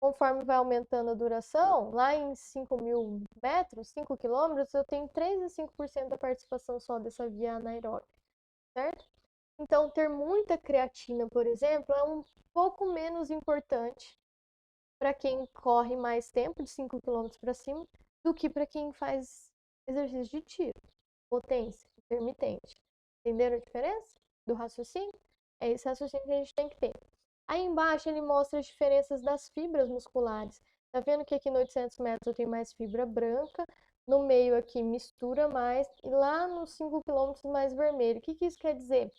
Conforme vai aumentando a duração, lá em 5.000 metros, 5 quilômetros, eu tenho 3 a 5% da participação só dessa via anaeróbica, certo? Então, ter muita creatina, por exemplo, é um pouco menos importante para quem corre mais tempo, de 5 quilômetros para cima, do que para quem faz exercício de tiro, potência, intermitente. Entenderam a diferença do raciocínio? É esse raciocínio que a gente tem que ter. Aí embaixo ele mostra as diferenças das fibras musculares. Tá vendo que aqui no 800 metros eu tenho mais fibra branca, no meio aqui mistura mais, e lá nos 5 quilômetros mais vermelho. O que isso quer dizer?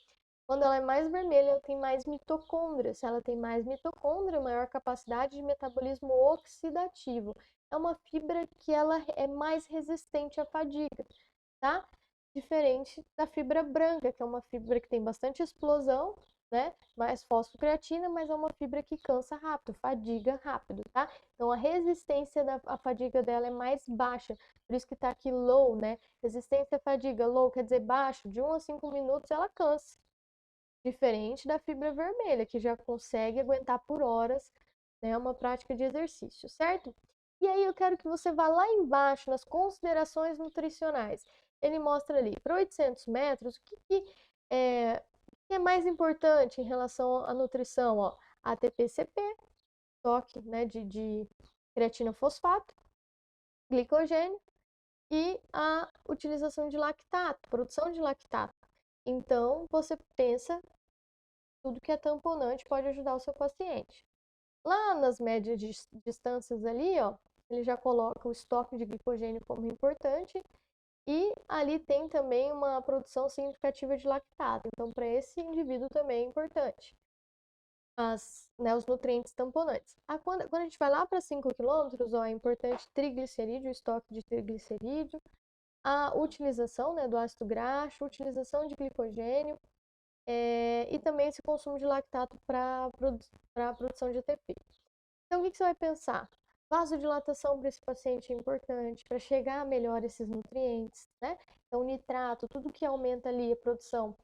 Quando ela é mais vermelha, ela tem mais mitocôndria. Se ela tem mais mitocôndria, maior capacidade de metabolismo oxidativo. É uma fibra que ela é mais resistente à fadiga, tá? Diferente da fibra branca, que é uma fibra que tem bastante explosão, né? Mais fosfocreatina, mas é uma fibra que cansa rápido, fadiga rápido, tá? Então a resistência à fadiga dela é mais baixa, por isso que tá aqui low, né? Resistência à fadiga, low quer dizer baixo, de 1 a 5 minutos ela cansa. Diferente da fibra vermelha, que já consegue aguentar por horas, né, uma prática de exercício, certo? E aí eu quero que você vá lá embaixo nas considerações nutricionais. Ele mostra ali, para 800 metros, que é mais importante em relação à nutrição, ó, ATP-CP, toque, né, de creatina fosfato, glicogênio e a utilização de lactato, produção de lactato. Então, você pensa tudo que é tamponante pode ajudar o seu paciente. Lá nas médias distâncias ali, ó, ele já coloca o estoque de glicogênio como importante e ali tem também uma produção significativa de lactato. Então, para esse indivíduo também é importante os nutrientes tamponantes. Quando a gente vai lá para 5 quilômetros, ó, é importante triglicerídeo, estoque de triglicerídeo, a utilização, né, do ácido graxo, utilização de glicogênio, e também esse consumo de lactato para a produção de ATP. Então, o que você vai pensar? Vasodilatação para esse paciente é importante para chegar melhor esses nutrientes, né? Então, nitrato, tudo que aumenta ali a produção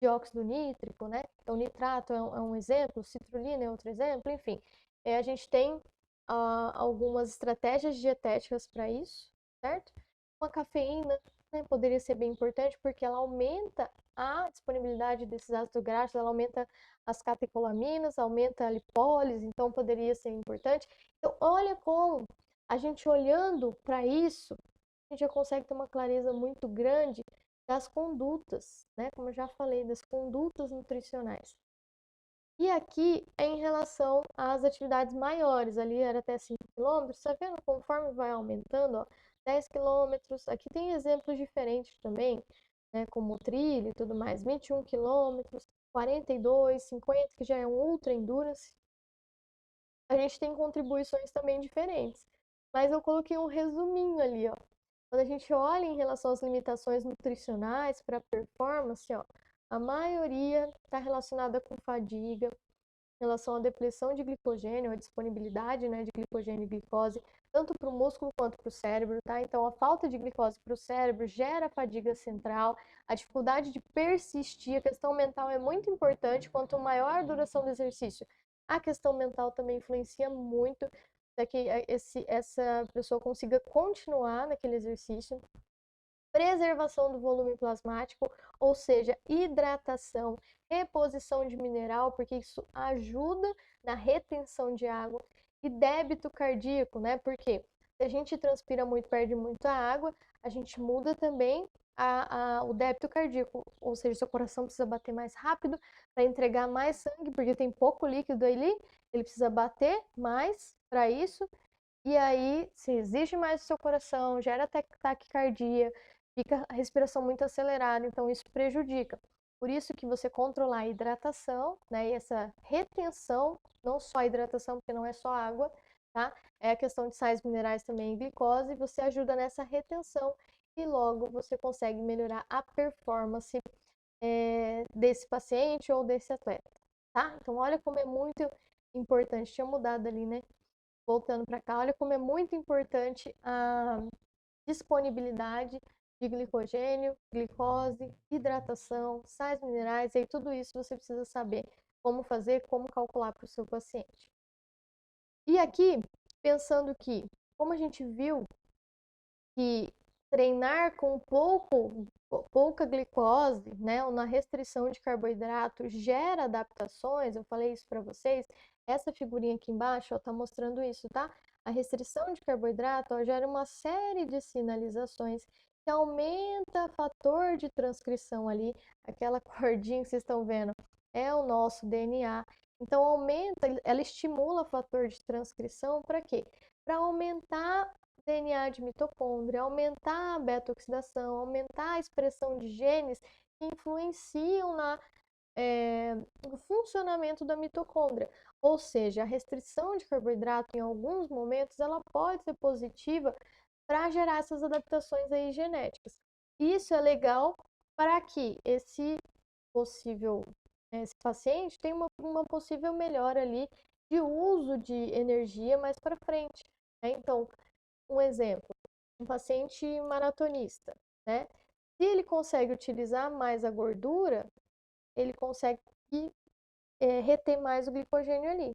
de óxido nítrico, né? Então, nitrato é um exemplo, citrulina é outro exemplo, enfim. A gente tem algumas estratégias dietéticas para isso, certo? Uma cafeína, né, poderia ser bem importante porque ela aumenta a disponibilidade desses ácidos graxos, ela aumenta as catecolaminas, aumenta a lipólise, então poderia ser importante. Então, olha como a gente olhando para isso, a gente já consegue ter uma clareza muito grande das condutas, né? Como eu já falei, das condutas nutricionais. E aqui é em relação às atividades maiores, ali era até 5 quilômetros, tá vendo? Conforme vai aumentando, ó, 10 quilômetros, aqui tem exemplos diferentes também, né, como trilha e tudo mais, 21 quilômetros, 42, 50, que já é um ultra endurance. A gente tem contribuições também diferentes, mas eu coloquei um resuminho ali, ó. Quando a gente olha em relação às limitações nutricionais para performance, ó, a maioria está relacionada com fadiga, em relação à depleção de glicogênio, a disponibilidade, né, de glicogênio e glicose, tanto para o músculo quanto para o cérebro, tá? Então, a falta de glicose para o cérebro gera fadiga central, a dificuldade de persistir, a questão mental é muito importante, quanto maior a duração do exercício. A questão mental também influencia muito para que essa pessoa consiga continuar naquele exercício. Preservação do volume plasmático, ou seja, hidratação, reposição de mineral, porque isso ajuda na retenção de água, e débito cardíaco, né? Porque se a gente transpira muito, perde muita água, a gente muda também o débito cardíaco, ou seja, seu coração precisa bater mais rápido para entregar mais sangue, porque tem pouco líquido ali, ele precisa bater mais para isso, E aí, se exige mais o seu coração, gera taquicardia, fica a respiração muito acelerada, então isso prejudica. Por isso que você controlar a hidratação, né, e essa retenção, não só a hidratação, porque não é só água, tá? É a questão de sais minerais também e glicose, você ajuda nessa retenção e logo você consegue melhorar a performance desse paciente ou desse atleta, tá? Então olha como é muito importante, tinha mudado ali, né? Voltando para cá, olha como é muito importante a disponibilidade de glicogênio, glicose, hidratação, sais minerais, e aí tudo isso você precisa saber como fazer, como calcular para o seu paciente. E aqui, pensando que, como a gente viu que treinar com pouca glicose, né, ou na restrição de carboidrato gera adaptações, eu falei isso para vocês, essa figurinha aqui embaixo está mostrando isso, tá? A restrição de carboidrato ó, gera uma série de sinalizações que aumenta o fator de transcrição ali, aquela cordinha que vocês estão vendo, é o nosso DNA. Então aumenta, ela estimula o fator de transcrição para quê? Para aumentar DNA de mitocôndria, aumentar a beta-oxidação, aumentar a expressão de genes que influenciam no funcionamento da mitocôndria. Ou seja, a restrição de carboidrato em alguns momentos ela pode ser positiva para gerar essas adaptações aí genéticas. Isso é legal para que esse paciente tenha uma possível melhora ali de uso de energia mais para frente. Né? Então, um exemplo, um paciente maratonista, né? Se ele consegue utilizar mais a gordura, ele consegue reter mais o glicogênio ali.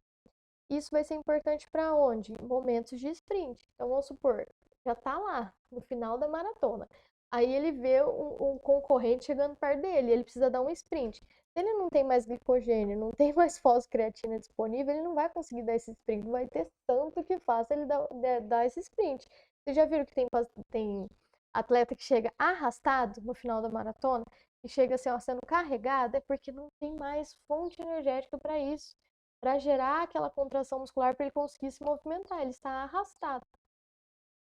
Isso vai ser importante para onde? Momentos de sprint. Então, vamos supor, já está lá, no final da maratona. Aí ele vê um concorrente chegando perto dele, ele precisa dar um sprint. Se ele não tem mais glicogênio, não tem mais fosfocreatina disponível, ele não vai conseguir dar esse sprint. Não vai ter tanto que faça ele dar esse sprint. Vocês já viram que tem atleta que chega arrastado no final da maratona? E chega assim, ó, sendo carregado? É porque não tem mais fonte energética para isso, para gerar aquela contração muscular para ele conseguir se movimentar. Ele está arrastado.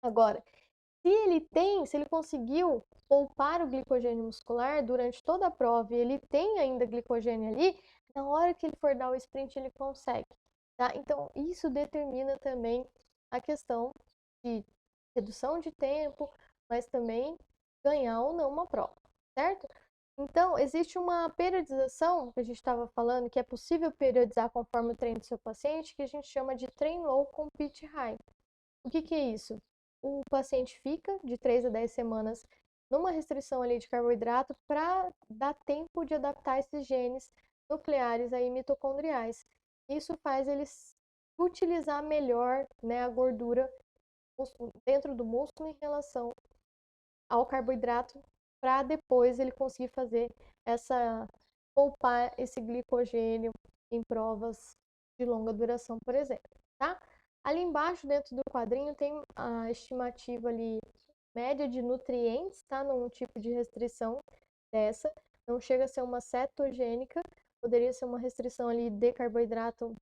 Agora, se ele conseguiu poupar o glicogênio muscular durante toda a prova e ele tem ainda glicogênio ali, na hora que ele for dar o sprint, ele consegue. Tá? Então, isso determina também a questão de redução de tempo, mas também ganhar ou não uma prova, certo? Então, existe uma periodização que a gente estava falando, que é possível periodizar conforme o treino do seu paciente, que a gente chama de train low, compete high. O que é isso? O paciente fica de 3 a 10 semanas numa restrição ali de carboidrato para dar tempo de adaptar esses genes nucleares aí mitocondriais. Isso faz eles utilizar melhor, né, a gordura dentro do músculo em relação ao carboidrato para depois ele conseguir fazer essa poupar esse glicogênio em provas de longa duração, por exemplo, tá? Ali embaixo, dentro do quadrinho, tem a estimativa ali média de nutrientes, tá? Num tipo de restrição dessa. Não chega a ser uma cetogênica, poderia ser uma restrição ali de carboidrato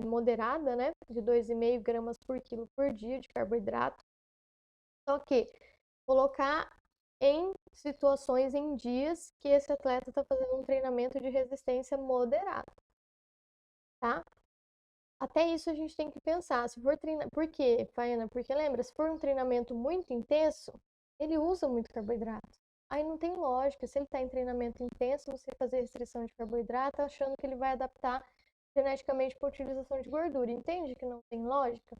moderada, né? De 2,5 gramas por quilo por dia de carboidrato. Só que colocar em situações, em dias que esse atleta está fazendo um treinamento de resistência moderado, tá? Até isso a gente tem que pensar. Se for treinar. Por quê, Faiana? Porque lembra, se for um treinamento muito intenso, ele usa muito carboidrato. Aí não tem lógica. Se ele está em treinamento intenso, você fazer restrição de carboidrato achando que ele vai adaptar geneticamente para a utilização de gordura. Entende que não tem lógica?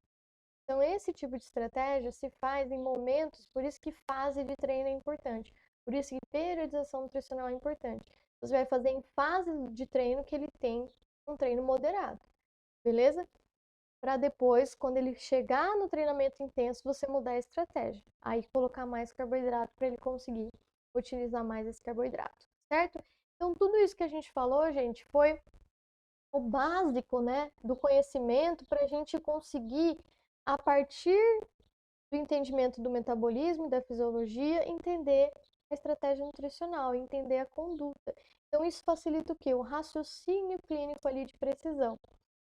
Então, esse tipo de estratégia se faz em momentos, por isso que fase de treino é importante. Por isso que periodização nutricional é importante. Você vai fazer em fase de treino que ele tem um treino moderado, beleza? Para depois, quando ele chegar no treinamento intenso, você mudar a estratégia. Aí colocar mais carboidrato para ele conseguir utilizar mais esse carboidrato, certo? Então, tudo isso que a gente falou, gente, foi o básico, né, do conhecimento para a gente conseguir, a partir do entendimento do metabolismo e da fisiologia, entender a estratégia nutricional, entender a conduta. Então, isso facilita o quê? O raciocínio clínico ali de precisão.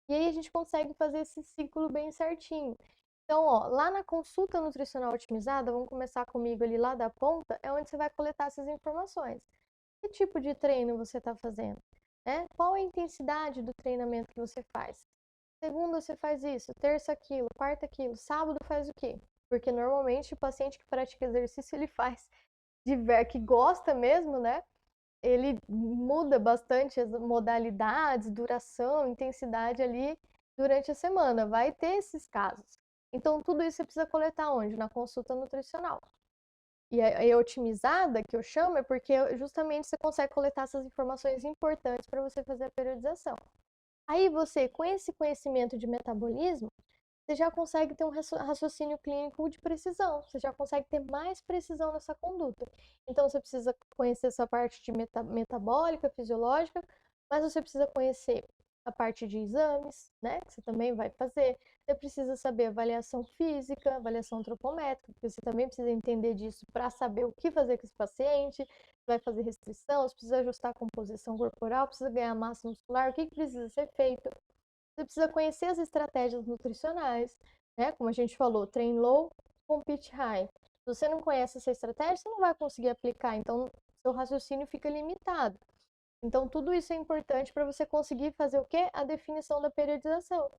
E aí a gente consegue fazer esse ciclo bem certinho. Então, ó, lá na consulta nutricional otimizada, vamos começar comigo ali lá da ponta, é onde você vai coletar essas informações. Que tipo de treino você está fazendo? Né? Qual a intensidade do treinamento que você faz? Segunda você faz isso, terça aquilo, quarta aquilo, sábado faz o quê? Porque normalmente o paciente que pratica exercício, ele faz que gosta mesmo, né? Ele muda bastante as modalidades, duração, intensidade ali durante a semana. Vai ter esses casos. Então, tudo isso você precisa coletar onde? Na consulta nutricional. E a otimizada, que eu chamo, é porque justamente você consegue coletar essas informações importantes para você fazer a periodização. Aí você, com esse conhecimento de metabolismo, você já consegue ter um raciocínio clínico de precisão, você já consegue ter mais precisão nessa conduta. Então, você precisa conhecer essa parte de metabólica, fisiológica, mas você precisa conhecer a parte de exames, né, que você também vai fazer. Você precisa saber avaliação física, avaliação antropométrica, porque você também precisa entender disso para saber o que fazer com esse paciente. Você vai fazer restrição, você precisa ajustar a composição corporal, precisa ganhar massa muscular, o que precisa ser feito. Você precisa conhecer as estratégias nutricionais, né? Como a gente falou, train low, compete high. Se você não conhece essa estratégia, você não vai conseguir aplicar, então seu raciocínio fica limitado. Então, tudo isso é importante para você conseguir fazer o quê? A definição da periodização.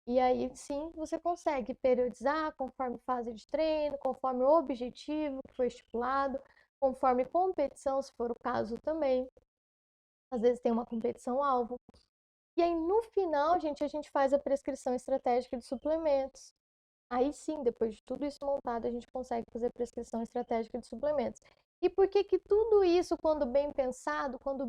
E aí sim você consegue periodizar conforme fase de treino, conforme o objetivo que foi estipulado, conforme competição, se for o caso também. Às vezes tem uma competição-alvo. E aí, no final, gente, a gente faz a prescrição estratégica de suplementos. Aí sim, depois de tudo isso montado, a gente consegue fazer a prescrição estratégica de suplementos. E por que que tudo isso, quando bem pensado, quando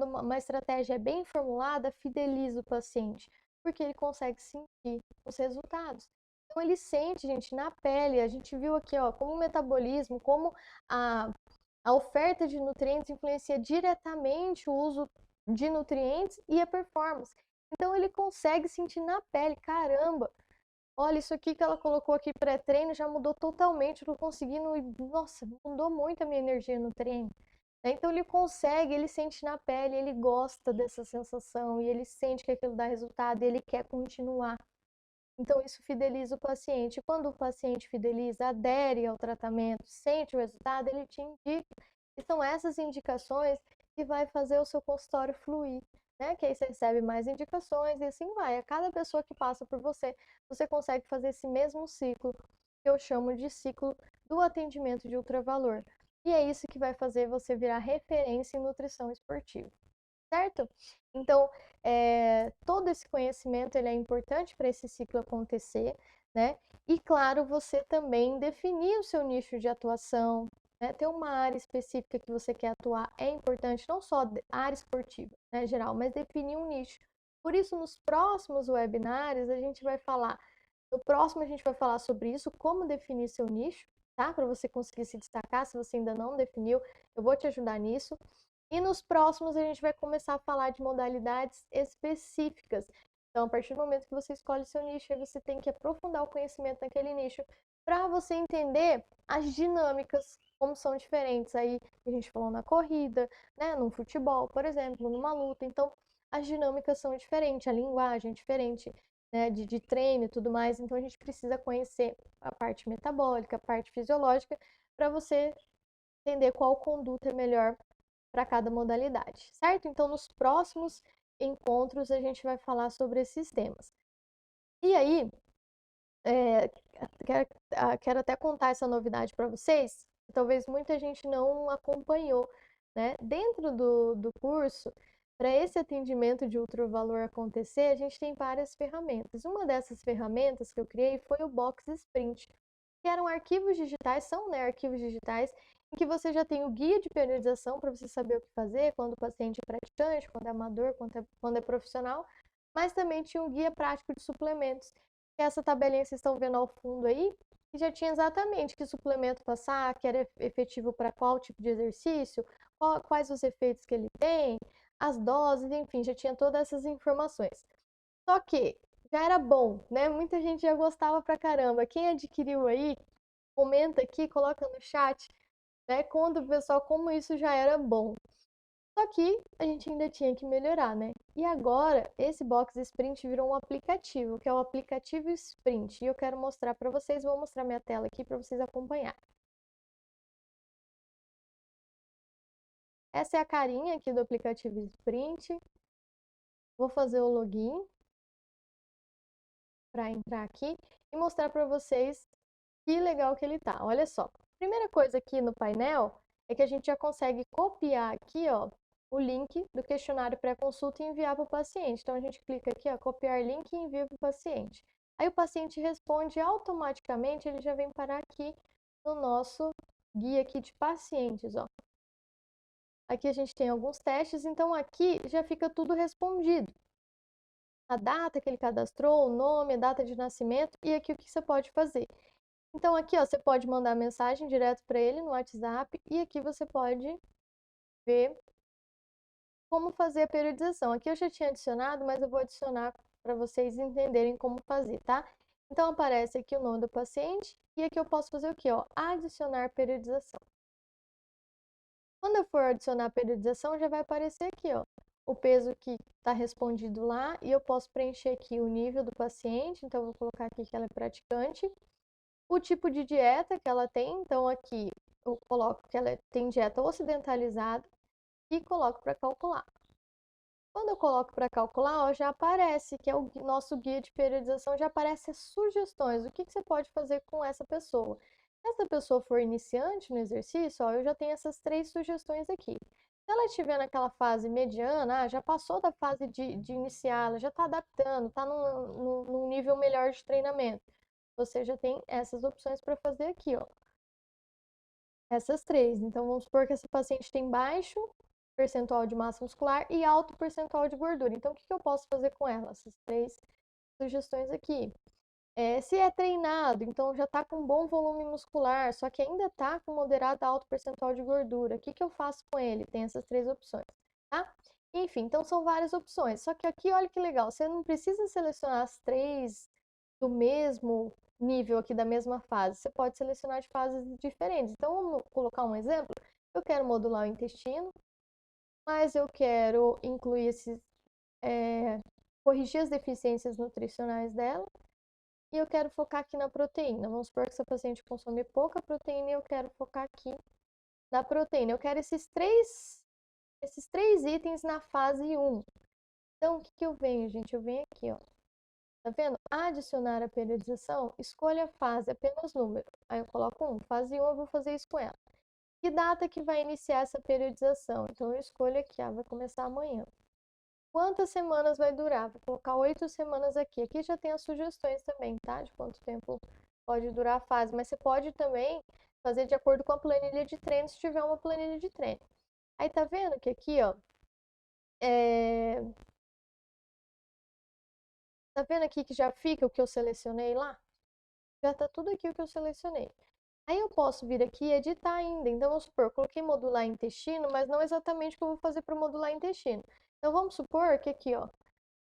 uma estratégia é bem formulada, fideliza o paciente? Porque ele consegue sentir os resultados. Então ele sente, gente, na pele. A gente viu aqui, ó, como o metabolismo, como a a oferta de nutrientes influencia diretamente o uso de nutrientes e a performance. Então ele consegue sentir na pele, caramba, olha isso aqui que ela colocou aqui pré-treino já mudou totalmente, eu tô conseguindo, nossa, mudou muito a minha energia no treino. Então ele consegue, ele sente na pele, ele gosta dessa sensação e ele sente que aquilo dá resultado e ele quer continuar. Então, isso fideliza o paciente. Quando o paciente fideliza, adere ao tratamento, sente o resultado, ele te indica. E são essas indicações que vai fazer o seu consultório fluir, né? Que aí você recebe mais indicações e assim vai. A cada pessoa que passa por você, você consegue fazer esse mesmo ciclo, que eu chamo de ciclo do atendimento de ultravalor. E é isso que vai fazer você virar referência em nutrição esportiva, certo? Então, todo esse conhecimento ele é importante para esse ciclo acontecer, né? E claro, você também definir o seu nicho de atuação, né? Ter uma área específica que você quer atuar é importante, não só a área esportiva, né, geral, mas definir um nicho. Por isso, nos próximos webinars, no próximo a gente vai falar sobre isso, como definir seu nicho, tá? Para você conseguir se destacar, se você ainda não definiu, eu vou te ajudar nisso. E nos próximos a gente vai começar a falar de modalidades específicas. Então, a partir do momento que você escolhe seu nicho, aí você tem que aprofundar o conhecimento naquele nicho para você entender as dinâmicas, como são diferentes. Aí a gente falou na corrida, né, no futebol, por exemplo, numa luta. Então, as dinâmicas são diferentes, a linguagem é diferente, né, de treino e tudo mais. Então, a gente precisa conhecer a parte metabólica, a parte fisiológica, para você entender qual conduta é melhor para cada modalidade, certo? Então, nos próximos encontros, a gente vai falar sobre esses temas. E aí, é, quero, quero até contar essa novidade para vocês, que talvez muita gente não acompanhou, né? Dentro do curso, para esse atendimento de ultravalor acontecer, a gente tem várias ferramentas. Uma dessas ferramentas que eu criei foi o Box Sprint, que eram arquivos digitais, são, né, arquivos digitais, em que você já tem o guia de periodização para você saber o que fazer quando o paciente é praticante, quando é amador, quando é profissional, mas também tinha um guia prático de suplementos, que é essa tabelinha que vocês estão vendo ao fundo aí, que já tinha exatamente que suplemento passar, que era efetivo para qual tipo de exercício, quais os efeitos que ele tem, as doses, enfim, já tinha todas essas informações. Só que já era bom, né? Muita gente já gostava pra caramba. Quem adquiriu aí, comenta aqui, coloca no chat, né? Conta pro pessoal como isso já era bom. Só que a gente ainda tinha que melhorar, né? E agora, esse Box Sprint virou um aplicativo, que é o aplicativo Sprint. E eu quero mostrar para vocês, vou mostrar minha tela aqui para vocês acompanharem. Essa é a carinha aqui do aplicativo Sprint. Vou fazer o login para entrar aqui e mostrar para vocês que legal que ele tá. Olha só. Primeira coisa aqui no painel é que a gente já consegue copiar aqui, ó, o link do questionário pré-consulta e enviar para o paciente. Então a gente clica aqui, ó, copiar link e envia para o paciente. Aí o paciente responde automaticamente, ele já vem parar aqui no nosso guia aqui de pacientes, ó. Aqui a gente tem alguns testes, então aqui já fica tudo respondido. A data que ele cadastrou, o nome, a data de nascimento e aqui o que você pode fazer. Então aqui, ó, você pode mandar mensagem direto para ele no WhatsApp e aqui você pode ver como fazer a periodização. Aqui eu já tinha adicionado, mas eu vou adicionar para vocês entenderem como fazer, tá? Então aparece aqui o nome do paciente e aqui eu posso fazer o quê, ó? Adicionar periodização. Quando eu for adicionar a periodização, já vai aparecer aqui, ó, o peso que está respondido lá e eu posso preencher aqui o nível do paciente, então eu vou colocar aqui que ela é praticante, o tipo de dieta que ela tem, então aqui eu coloco que ela tem dieta ocidentalizada e coloco para calcular. Quando eu coloco para calcular, ó, já aparece que é o nosso guia de periodização, já aparece as sugestões, o que você pode fazer com essa pessoa. Se essa pessoa for iniciante no exercício, ó, eu já tenho essas 3 sugestões aqui. Se ela estiver naquela fase mediana, já passou da fase de iniciar, ela já está adaptando, está num nível melhor de treinamento. Você já tem essas opções para fazer aqui, ó. Essas 3. Então, vamos supor que essa paciente tem baixo percentual de massa muscular e alto percentual de gordura. Então, o que eu posso fazer com ela? Essas 3 sugestões aqui. Se é treinado, então já está com bom volume muscular, só que ainda está com moderado a alto percentual de gordura. O que eu faço com ele? Tem essas 3 opções, tá? Enfim, então são várias opções. Só que aqui, olha que legal, você não precisa selecionar as 3 do mesmo nível aqui, da mesma fase. Você pode selecionar de fases diferentes. Então, vamos colocar um exemplo. Eu quero modular o intestino, mas eu quero incluir corrigir as deficiências nutricionais dela e eu quero focar aqui na proteína. Vamos supor que essa paciente consome pouca proteína e eu quero focar aqui na proteína. Eu quero esses três itens na fase 1. Então, o que eu venho, gente? Eu venho aqui, ó. Tá vendo? Adicionar a periodização, escolha a fase, apenas número. Aí eu coloco 1. Fase 1 eu vou fazer isso com ela. Que data que vai iniciar essa periodização? Então eu escolho aqui, vai começar amanhã. Quantas semanas vai durar? Vou colocar 8 semanas aqui. Aqui já tem as sugestões também, tá? De quanto tempo pode durar a fase. Mas você pode também fazer de acordo com a planilha de treino, se tiver uma planilha de treino. Aí tá vendo que aqui, ó, tá vendo aqui que já fica o que eu selecionei lá? Já tá tudo aqui o que eu selecionei. Aí eu posso vir aqui e editar ainda. Então, vamos supor, eu coloquei modular intestino, mas não exatamente o que eu vou fazer para modular intestino. Então, vamos supor que aqui, ó,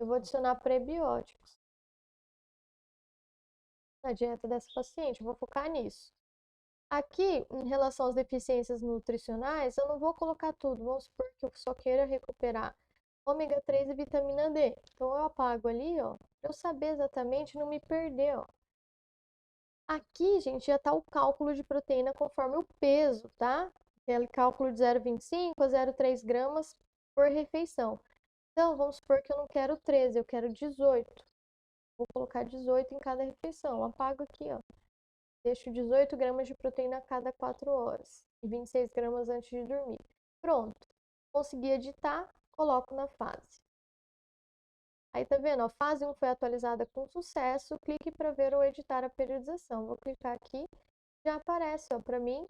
eu vou adicionar prebióticos na dieta dessa paciente. Eu vou focar nisso. Aqui, em relação às deficiências nutricionais, eu não vou colocar tudo. Vamos supor que eu só queira recuperar ômega 3 e vitamina D. Então, eu apago ali, ó, para eu saber exatamente, não me perder, ó. Aqui, gente, já está o cálculo de proteína conforme o peso, tá? Aquele cálculo de 0,25 a 0,3 gramas por refeição. Então, vamos supor que eu não quero 13, eu quero 18. Vou colocar 18 em cada refeição. Apago aqui, ó. Deixo 18 gramas de proteína a cada 4 horas e 26 gramas antes de dormir. Pronto. Consegui editar, coloco na fase. Aí tá vendo, a fase 1 foi atualizada com sucesso. Clique para ver ou editar a periodização. Vou clicar aqui, já aparece, ó, para mim,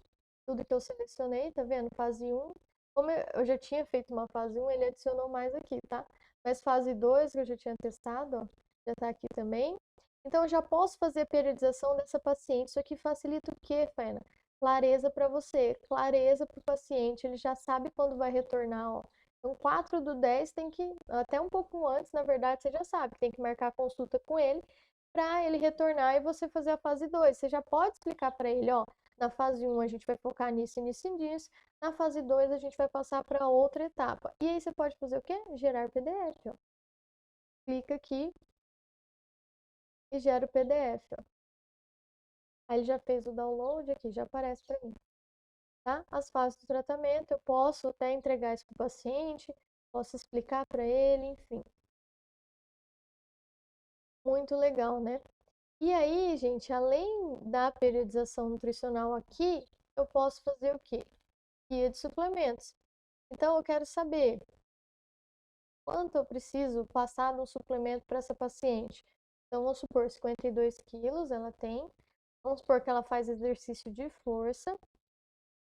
tudo que eu selecionei, tá vendo? Fase 1. Como eu já tinha feito uma fase 1, ele adicionou mais aqui, tá? Mas fase 2, que eu já tinha testado, ó, já tá aqui também. Então, eu já posso fazer a periodização dessa paciente. Isso aqui facilita o quê, Faina? Clareza para você, clareza para o paciente. Ele já sabe quando vai retornar, ó. Então, 4/10 tem que, até um pouco antes, na verdade, você já sabe, tem que marcar a consulta com ele para ele retornar e você fazer a fase 2. Você já pode explicar para ele, ó, Na fase 1, a gente vai focar nisso, nisso e nisso. Na fase 2, a gente vai passar para outra etapa. E aí você pode fazer o quê? Gerar PDF, ó. Clica aqui e gera o PDF, ó. Aí ele já fez o download aqui, já aparece para mim, tá? As fases do tratamento, eu posso até entregar isso para o paciente, posso explicar para ele, enfim. Muito legal, né? E aí, gente, além da periodização nutricional aqui, eu posso fazer o quê? Guia de suplementos. Então, eu quero saber quanto eu preciso passar no suplemento para essa paciente. Então, vamos supor, 52 quilos ela tem. Vamos supor que ela faz exercício de força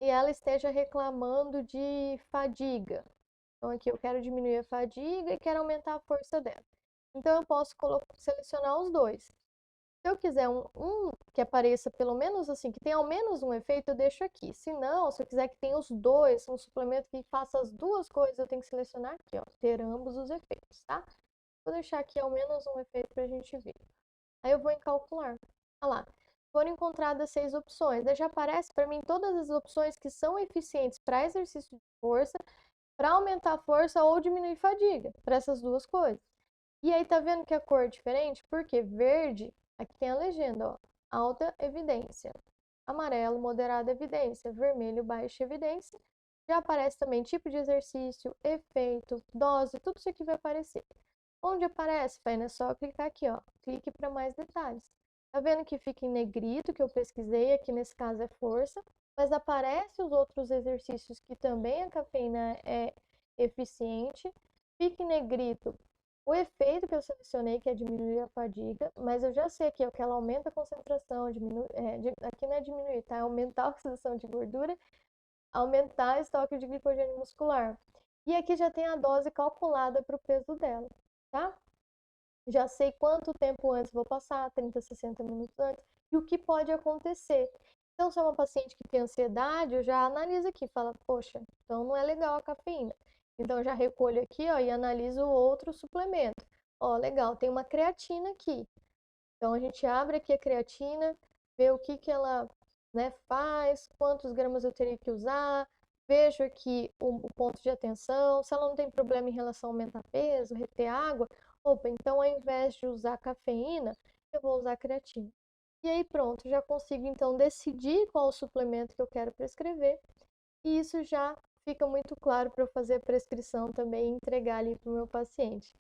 e ela esteja reclamando de fadiga. Então, aqui eu quero diminuir a fadiga e quero aumentar a força dela. Então, eu posso selecionar os dois. Se eu quiser um que apareça pelo menos assim, que tenha ao menos um efeito, eu deixo aqui. Se não, se eu quiser que tenha os dois, um suplemento que faça as duas coisas, eu tenho que selecionar aqui, ó, ter ambos os efeitos, tá? Vou deixar aqui ao menos um efeito para a gente ver. Aí eu vou em calcular. Olha lá, foram encontradas 6 opções. Aí já aparece para mim todas as opções que são eficientes para exercício de força, para aumentar a força ou diminuir fadiga, para essas duas coisas. E aí tá vendo que a cor é diferente? Porque verde, aqui tem a legenda, ó, alta evidência. Amarelo, moderada evidência. Vermelho, baixa evidência. Já aparece também tipo de exercício, efeito, dose, tudo isso aqui vai aparecer. Onde aparece, Faina? É só clicar aqui, ó. Clique para mais detalhes. Tá vendo que fica em negrito, que eu pesquisei, aqui nesse caso é força, mas aparece os outros exercícios que também a cafeína é eficiente. Fica em negrito o efeito que eu selecionei, que é diminuir a fadiga, mas eu já sei que é o que ela aumenta a concentração, aqui não é diminuir, tá? É aumentar a oxidação de gordura, aumentar o estoque de glicogênio muscular. E aqui já tem a dose calculada para o peso dela, tá? Já sei quanto tempo antes vou passar, 30, 60 minutos antes, e o que pode acontecer. Então, se é uma paciente que tem ansiedade, eu já analiso aqui, fala, poxa, então não é legal a cafeína. Então, eu já recolho aqui, ó, e analiso outro suplemento. Ó, legal, tem uma creatina aqui. Então, a gente abre aqui a creatina, vê o que que ela, né, faz, quantos gramas eu teria que usar, vejo aqui o ponto de atenção, se ela não tem problema em relação a aumentar peso, reter água, opa, então ao invés de usar cafeína, eu vou usar creatina. E aí pronto, já consigo então decidir qual o suplemento que eu quero prescrever, e isso já fica muito claro para eu fazer a prescrição também e entregar ali para o meu paciente.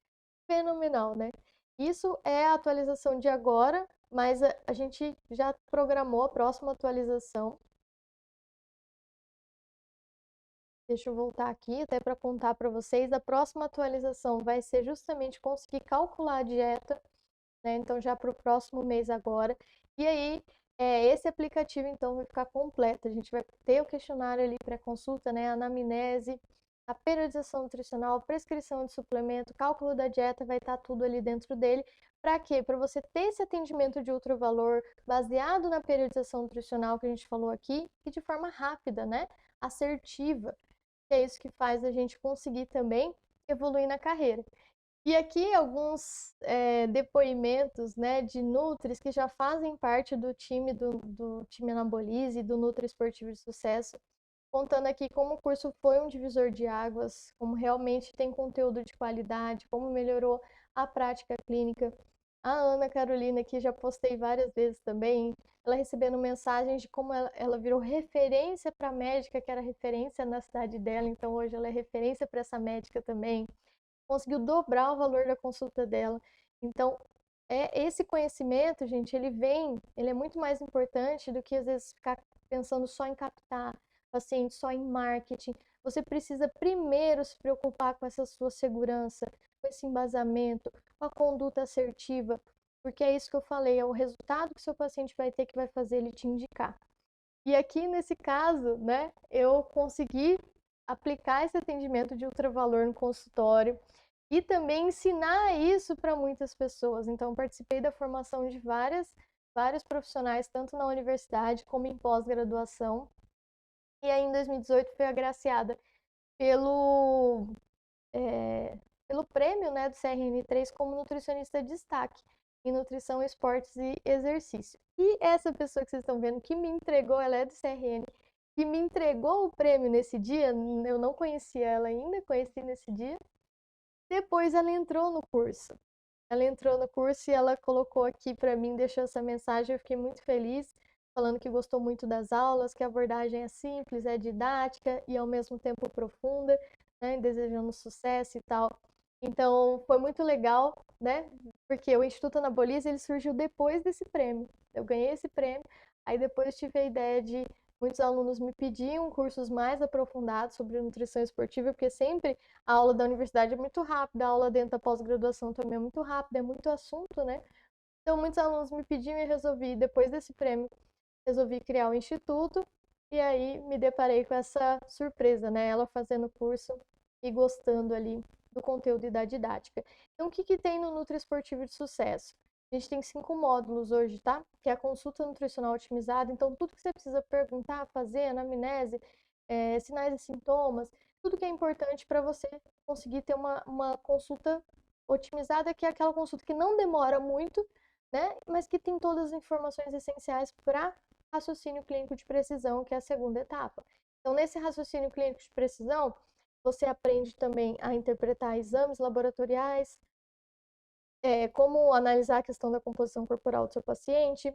Fenomenal, né? Isso é a atualização de agora, mas a gente já programou a próxima atualização. Deixa eu voltar aqui até para contar para vocês. A próxima atualização vai ser justamente conseguir calcular a dieta, né? Então, já para o próximo mês agora. E aí, esse aplicativo, então, vai ficar completo. A gente vai ter o questionário ali para consulta, né? A anamnese, a periodização nutricional, prescrição de suplemento, cálculo da dieta, vai estar tudo ali dentro dele. Para quê? Para você ter esse atendimento de outro valor baseado na periodização nutricional que a gente falou aqui e de forma rápida, né? Assertiva. Que é isso que faz a gente conseguir também evoluir na carreira. E aqui alguns depoimentos, né, de Nutris que já fazem parte do time do time Anabolize e do Nutri Esportivo de Sucesso, contando aqui como o curso foi um divisor de águas, como realmente tem conteúdo de qualidade, como melhorou a prática clínica. A Ana Carolina, que já postei várias vezes também, ela recebendo mensagens de como ela virou referência para a médica, que era referência na cidade dela, então hoje ela é referência para essa médica também. Conseguiu dobrar o valor da consulta dela. Então, esse conhecimento, gente, ele é muito mais importante do que às vezes ficar pensando só em captar paciente, só em marketing. Você precisa primeiro se preocupar com essa sua segurança, com esse embasamento, com a conduta assertiva, porque é isso que eu falei, é o resultado que seu paciente vai ter que vai fazer ele te indicar. E aqui nesse caso, né, eu consegui aplicar esse atendimento de ultravalor no consultório e também ensinar isso para muitas pessoas. Então, participei da formação de vários profissionais, tanto na universidade como em pós-graduação. E aí, em 2018, fui agraciada pelo, pelo prêmio, né, do CRN3 como nutricionista de destaque. em nutrição, esportes e exercício. E essa pessoa que vocês estão vendo que me entregou, ela é do CRN, que me entregou o prêmio nesse dia, eu não conhecia ela ainda, conheci nesse dia. Depois ela entrou no curso. Ela entrou no curso e ela colocou aqui para mim, deixou essa mensagem, eu fiquei muito feliz, falando que gostou muito das aulas, que a abordagem é simples, é didática e ao mesmo tempo profunda, né, desejando sucesso e tal. Então, foi muito legal, né? Porque o Instituto Anabolise, ele surgiu depois desse prêmio. Eu ganhei esse prêmio, aí depois tive a ideia de muitos alunos me pediam cursos mais aprofundados sobre nutrição esportiva, porque sempre a aula da universidade é muito rápida, a aula dentro da pós-graduação também é muito rápida, é muito assunto, né? Então, muitos alunos me pediam e resolvi, depois desse prêmio, resolvi criar o instituto e aí me deparei com essa surpresa, né? Ela fazendo curso e gostando ali do conteúdo e da didática. Então, o que que tem no Nutri Esportivo de Sucesso? A gente tem 5 módulos hoje, tá? Que é a consulta nutricional otimizada. Então, tudo que você precisa perguntar, fazer, anamnese, sinais e sintomas, tudo que é importante para você conseguir ter uma consulta otimizada, que é aquela consulta que não demora muito, né? Mas que tem todas as informações essenciais para raciocínio clínico de precisão, que é a segunda etapa. Então, nesse raciocínio clínico de precisão, você aprende também a interpretar exames laboratoriais, como analisar a questão da composição corporal do seu paciente,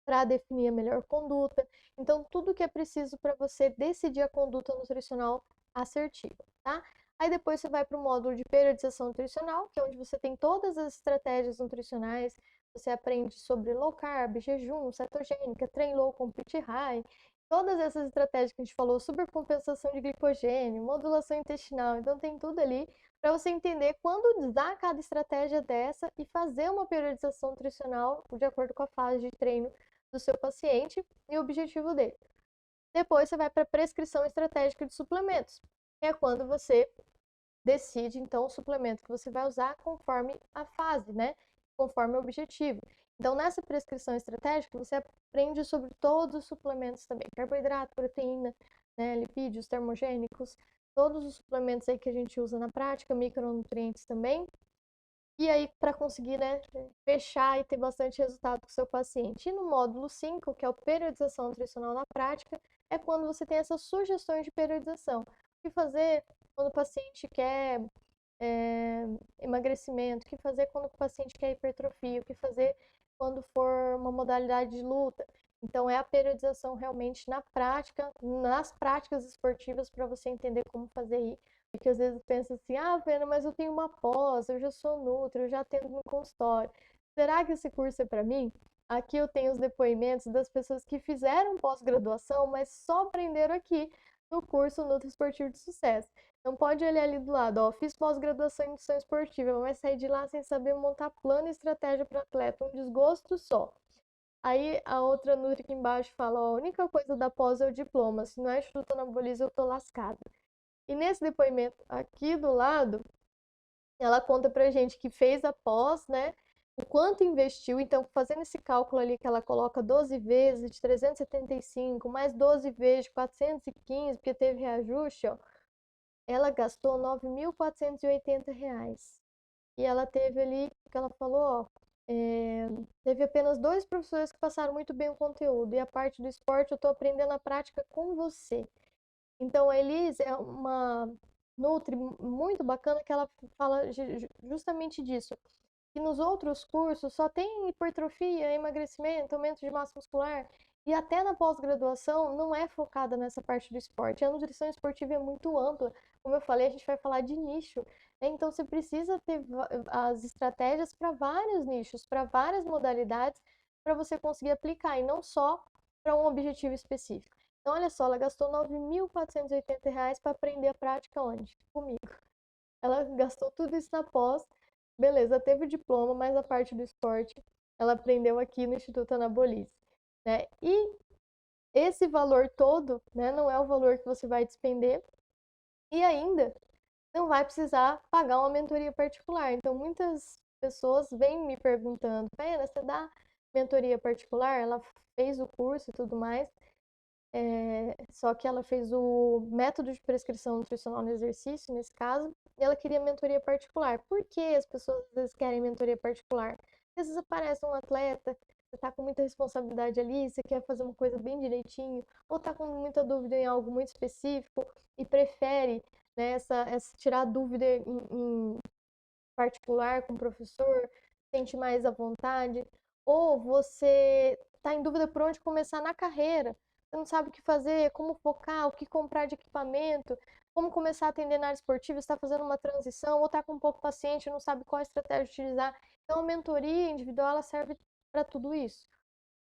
para definir a melhor conduta. Então, tudo que é preciso para você decidir a conduta nutricional assertiva, tá? Aí depois você vai para o módulo de periodização nutricional, que é onde você tem todas as estratégias nutricionais, você aprende sobre low carb, jejum, cetogênica, trein low com pit high, todas essas estratégias que a gente falou, supercompensação de glicogênio, modulação intestinal, então tem tudo ali para você entender quando usar cada estratégia dessa e fazer uma periodização nutricional de acordo com a fase de treino do seu paciente e o objetivo dele. Depois você vai para a prescrição estratégica de suplementos, que é quando você decide então o suplemento que você vai usar conforme a fase, né? Conforme o objetivo. Então, nessa prescrição estratégica, você aprende sobre todos os suplementos também: carboidrato, proteína, né, lipídios, termogênicos, todos os suplementos aí que a gente usa na prática, micronutrientes também. E aí, para conseguir, né, fechar e ter bastante resultado com o seu paciente. E no módulo 5, que é o periodização nutricional na prática, é quando você tem essas sugestões de periodização. O que fazer quando o paciente quer é, emagrecimento, o que fazer quando o paciente quer hipertrofia, o que fazer quando for uma modalidade de luta. Então, é a periodização realmente na prática, nas práticas esportivas, para você entender como fazer isso. Porque às vezes pensa assim, ah, Pena, mas eu tenho uma pós, eu já sou nutri, eu já atendo no consultório. Será que esse curso é para mim? Aqui eu tenho os depoimentos das pessoas que fizeram pós-graduação, mas só aprenderam aqui no curso Nutri Esportivo de Sucesso. Então pode olhar ali do lado, ó, fiz pós-graduação em nutrição esportiva, mas saí de lá sem saber montar plano e estratégia para atleta, um desgosto só. Aí a outra Nutri aqui embaixo fala, ó, a única coisa da pós é o diploma, se não é Instituto Anaboliza eu tô lascada. E nesse depoimento aqui do lado, ela conta pra gente que fez a pós, né? O quanto investiu, então fazendo esse cálculo ali que ela coloca 12 vezes de 375, mais 12 vezes de 415, porque teve reajuste, ó, ela gastou R$ 9.480. E ela teve ali, que ela falou, ó, teve apenas 2 professores que passaram muito bem o conteúdo, e a parte do esporte eu tô aprendendo na prática com você. Então, a Elis é uma nutri muito bacana que ela fala justamente disso. Que nos outros cursos só tem hipertrofia, emagrecimento, aumento de massa muscular. E até na pós-graduação não é focada nessa parte do esporte. A nutrição esportiva é muito ampla. Como eu falei, a gente vai falar de nicho, né? Então você precisa ter as estratégias para vários nichos, para várias modalidades, para você conseguir aplicar, e não só para um objetivo específico. Então, olha só, ela gastou R$ 9.480 para aprender a prática onde? Comigo. Ela gastou tudo isso na pós, beleza, teve o diploma, mas a parte do esporte ela aprendeu aqui no Instituto Anabolize, né? E esse valor todo, né, não é o valor que você vai despender e ainda não vai precisar pagar uma mentoria particular. Então, muitas pessoas vêm me perguntando, Pena, você dá mentoria particular? Ela fez o curso e tudo mais, só que ela fez o método de prescrição nutricional no exercício, nesse caso, e ela queria mentoria particular. Por que as pessoas às vezes querem mentoria particular? Às vezes aparece um atleta, você tá com muita responsabilidade ali, você quer fazer uma coisa bem direitinho, ou tá com muita dúvida em algo muito específico e prefere, né, tirar dúvida em particular com o professor, sente mais à vontade, ou você está em dúvida por onde começar na carreira, você não sabe o que fazer, como focar, o que comprar de equipamento, como começar a atender na área esportiva, está fazendo uma transição, ou está com um pouco paciente, não sabe qual estratégia utilizar. Então, a mentoria individual ela serve para tudo isso.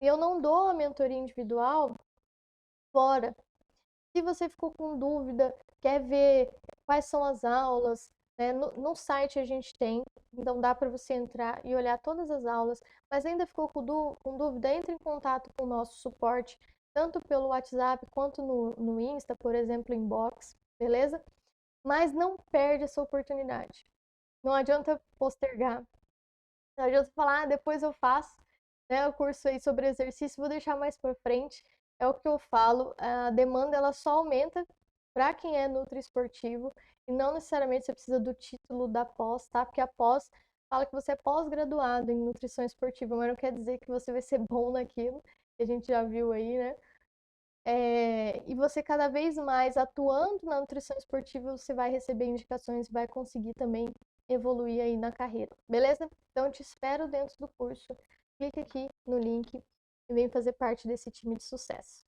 E eu não dou a mentoria individual fora. Se você ficou com dúvida, quer ver quais são as aulas, né? No site a gente tem, então dá para você entrar e olhar todas as aulas, mas ainda ficou com dúvida, entre em contato com o nosso suporte, tanto pelo WhatsApp quanto no Insta, por exemplo, inbox, beleza? Mas não perde essa oportunidade. Não adianta postergar. Não adianta falar, depois eu faço, né, o curso aí sobre exercício, vou deixar mais para frente. É o que eu falo, a demanda ela só aumenta para quem é nutriesportivo e não necessariamente você precisa do título da pós, tá? Porque a pós fala que você é pós-graduado em nutrição esportiva, mas não quer dizer que você vai ser bom naquilo, que a gente já viu aí, né? E você cada vez mais atuando na nutrição esportiva, você vai receber indicações e vai conseguir também evoluir aí na carreira, beleza? Então, eu te espero dentro do curso. Clique aqui no link e vem fazer parte desse time de sucesso.